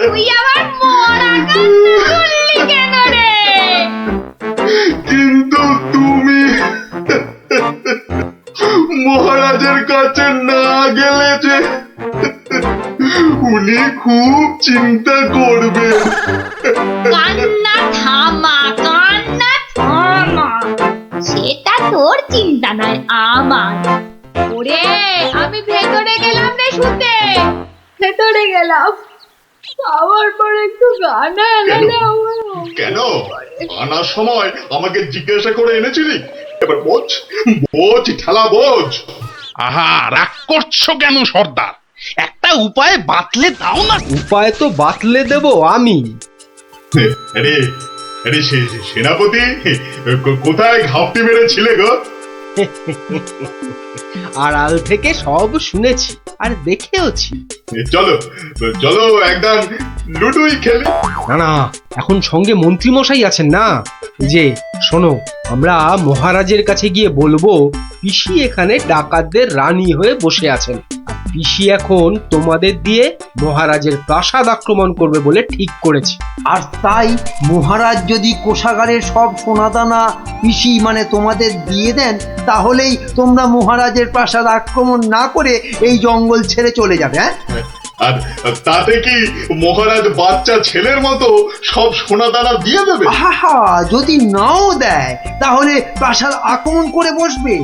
তুই আবার মরা কান্না করলি কেন রে? কিন্তু তুমি মহারাজের কাছে না গেলে যে উনি খুব চিন্তা করবেন। কান্না থামা, কান্না থামা। সেটা তোর চিন্তা নয়, আমার। ওরে আমি ভেতরে গেলাম রে শুতে, ভেতরে গেলাম। আমার পরে একটু গানা এনে কেন আনার সময় আমাকে জিজ্ঞাসা করে এনেছিলি? এবার বোঝ, বোঝ ঠেলা বোঝ। আহা, রাগ করছো কেন সর্দার? একটা উপায় বাতলে দাও না। উপায় তো বাতলে দেব আমি। আরে আরে সেনাপতি, কোথায় ঘাপটি মেরেছিলে গো? আড়াল থেকে সব শুনেছি আর দেখেওছি। চলো চলো একদম লুডুই খেলি। না না, এখন সঙ্গে মন্ত্রী মশাই আছেন না। যে শোনো, আমরা মহারাজের কাছে গিয়ে বলবো পিসি এখানে ডাকাতদের রানী হয়ে বসে আছেন, আর পিসি এখন তোমাদের দিয়ে মহারাজের প্রাসাদ আক্রমণ করবে বলে ঠিক করেছে। আর তাই মহারাজ যদি কোষাগারের সব সোনাদানা পিসি মানে তোমাদের দিয়ে দেন, তাহলেই তোমরা মহারাজের প্রাসাদ আক্রমণ না করে এই জঙ্গল ছেড়ে চলে যাবে। হ্যাঁ, আর তাতে কি মহারাজ বাচ্চা ছেলের মতো সব সোনা দানা দিয়ে দেবে? আহা, যদি নাও দেয় তাহলে প্রাসাদ আক্রমণ করে বসবে।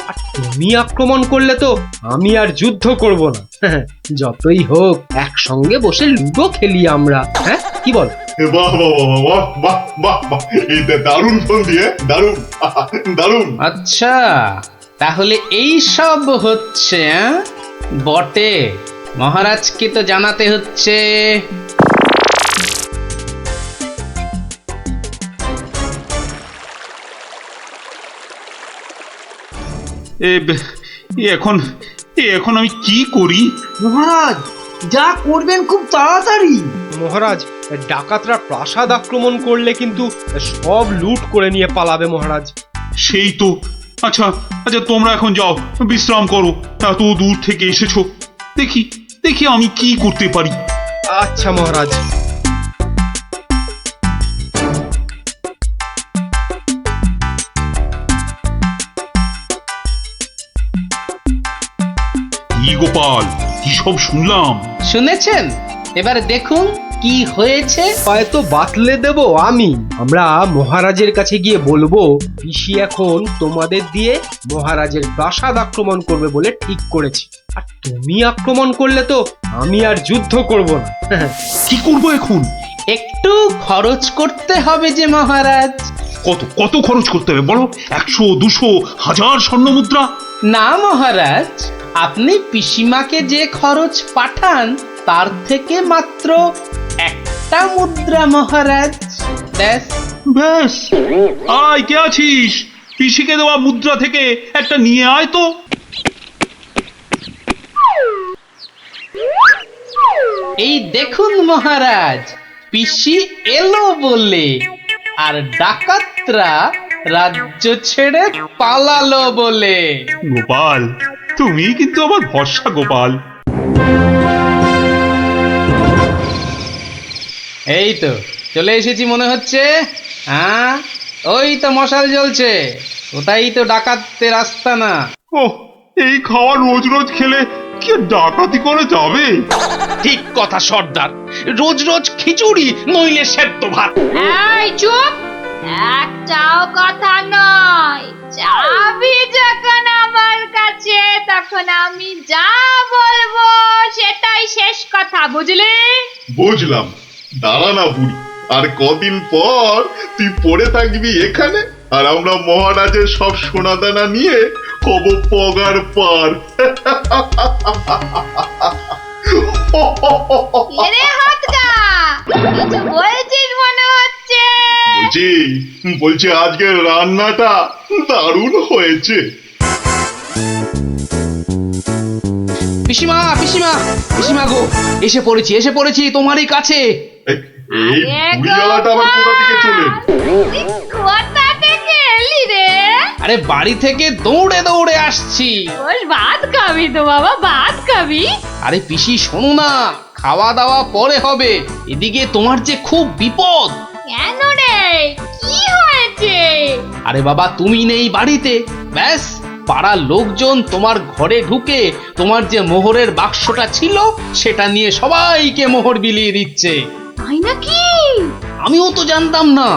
আর তুমি আক্রমণ করলে তো আমি আর যুদ্ধ করব না। যতই হোক একসঙ্গে বসে লুডো খেলি আমরা। হ্যাঁ, কি বল? বাহ বাহ বাহ বাহ বাহ বাহ, এই দারুণ ফোন দিয়ে, দারুণ দারুণ। আচ্ছা, তাহলে এই সব হচ্ছে বটে। মহারাজকে তো জানাতে হচ্ছে। এখন আমি কি করি? মহারাজ যা করবেন খুব তাড়াতাড়ি। মহারাজ, ডাকাতরা প্রাসাদ আক্রমণ করলে কিন্তু সব লুট করে নিয়ে পালাবে মহারাজ। সেই তো। আচ্ছা আচ্ছা, তোমরা এখন যাও, বিশ্রাম করো। এত দূর থেকে এসেছো, দেখি দেখি আমি কি করতে পারি। আচ্ছা মহারাজ। কি গোপাল, কি সব শুনলাম? শুনেছেন? এবার দেখুন কি হয়েছে। হয়তো বাতলে দেব আমি। আমরা মহারাজের কাছে গিয়ে বলবো পিসি এখন তোমাদের দিয়ে মহারাজের প্রাসাদ আক্রমণ করবে বলে ঠিক করেছে, আর তুমি আক্রমণ করলে তো আমি আর যুদ্ধ করব না। কি করবো এখন? একটু খরচ করতে হবে যে মহারাজ। কত কত খরচ করতে হবে বলো? 100, 200, 1000 স্বর্ণ মুদ্রা? না মহারাজ, আপনি পিসিমাকে যে খরচ পাঠান তার থেকে মাত্র একটা মুদ্রা মহারাজ। ব্যাস ব্যাস। আয়, কে আছিস? পিসিকে দেওয়া মুদ্রা থেকে একটা নিয়ে আয় তো। এই দেখুন মহারাজ, পিসি এলো বলে, আর ডাকাতরা রাজ্য ছেড়ে পালালো বলে। গোপাল, তুমি কিন্তু আমার ভরসা গোপাল। এই তো চলে এসেছি মনে হচ্ছে। হ্যাঁ, ওই তো মশাল জ্বলছে। ওটাই তো ডাকাতদের আস্তানা। ও, এই খাওয়া রোজ রোজ খেলে কি আর ডাকাতি করে যাবে? ঠিক কথা সর্দার, রোজ রোজ খিচুড়ি নইলে সেদ্ধ ভাত। এই চুপ, একটাও কথা নয়। চাবি যখন আমার কাছে, তখন আমি যা বলবো সেটাই শেষ কথা, বুঝলি? বুঝলাম। দাঁড়া না বুড়ি, আর কদিন পর তুই পড়ে থাকবি এখানে, আর আমরা মহারাজের সব সোনাদানা নিয়ে কব পগার পার। এরে হাতটা, কিছু বলছিস মনে হচ্ছে। বলছি আজকের রান্নাটা দারুণ হয়েছে। পিসিমা পিসিমা পিসিমা গো, এসে পড়েছি তোমারই কাছে। এই বুড়িওয়ালাটা আবার কোথা থেকে চলে? কোথা থেকে এলি রে? আরে বাড়ি থেকে দৌড়ে দৌড়ে আসছি। বল, ভাত খাবি তো বাবা, ভাত খাবি? আরে পিসি শোনো না, খাওয়া দাওয়া পরে হবে। এদিকে তোমার যে খুব বিপদ। কেন রে, কি হয়েছে? আরে বাবা, তুমি নেই বাড়িতে, ব্যাস পাড়ার লোকজন তোমার ঘরে ঢুকে তোমার যে মোহরের বাক্সটা ছিল সেটা নিয়ে সবাইকে মোহর বিলিয়ে দিচ্ছে। তাই নাকি? আমিও তো জানতাম না।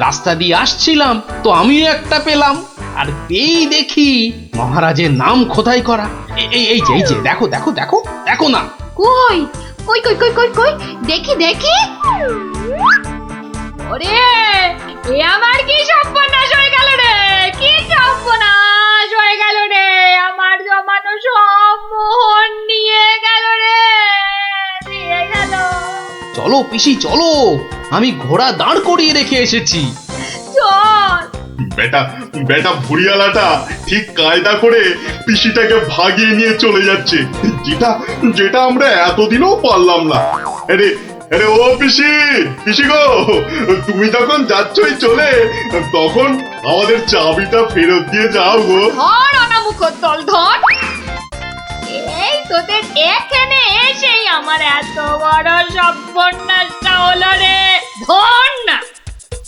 রাস্তা দিয়ে আসছিলাম তো আমিও একটা পেলাম, আর পেয়েই দেখি মহারাজের নাম খোদাই করা। এই যে দেখো দেখো দেখো দেখো না। কই কই কই কই কই কই দেখি দেখি। ওরে, এ আমার কি সর্বনাশ হয়ে গেল রে, কি সর্বনাশ হয়ে গেল রে, আমার জমানো সব মোহর নিয়ে গেল রে, নিয়ে গেল। চলো পিসি চলো, আমি ঘোড়া দাঁড় করিয়ে রেখে এসেছি। চল। বেটা বেটা ভুড়িয়ালাটা ঠিক কায়দা করে পিসিটাকে ভাগিয়ে নিয়ে চলে যাচ্ছে, যেটা যেটা আমরা এতদিনও পারলাম না। আরে আরে ও পিসি, পিসি গো, তুমি যখন যাচ্ছই চলে, তখন আমাদের চাবিটা ফেরত দিয়ে যাও গো। ধর অনামুখ দল ধর। এই তোদের এখানে এসেই আমার এত বড় সর্বনাশটা হলো রে, ধর না।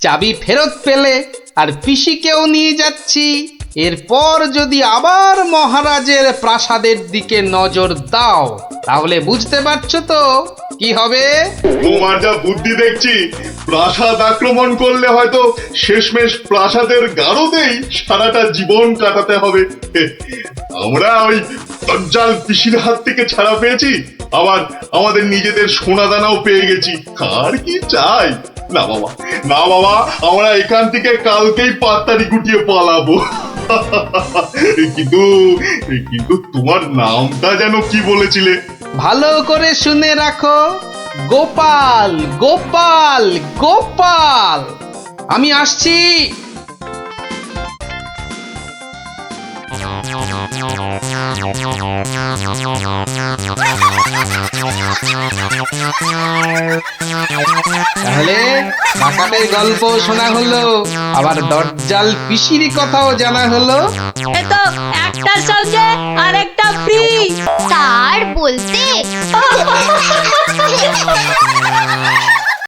চাবি ফেরত পেলে আর পিসিকেও নিয়ে যাচ্ছি। এরপর যদি আবার মহারাজের প্রাসাদের দিকে নজর দাও, তাহলে বুঝতে পারছো তো কি হবে। তোমার যা বুদ্ধি দেখছি, প্রাসাদ আক্রমণ করলে হয়তো শেষমেশ প্রাসাদের গারদেই সারাটা জীবন কাটাতে হবে। আমরা ওই দজ্জাল পিসির হাত থেকে ছাড়া পেয়েছি, আবার আমাদের নিজেদের সোনাদানাও পেয়ে গেছি, আর কি চাই। না বাবা, না বাবা, আমরা এখান থেকে কালকেই পাত্তারি গুটিয়ে পালাবো। কিন্তু কিন্তু তোমার নামটা যেন কি বলেছিলে? ভালো করে শুনে রাখো, গোপাল গোপাল গোপাল। আমি আসছি। তাহলে ডাকাতের গল্প শোনা হলো, আবার দজ্জাল পিসির কথাও জানা হলো। এ তো একটার সঙ্গে আরেকটা ফ্রি। তার বলতে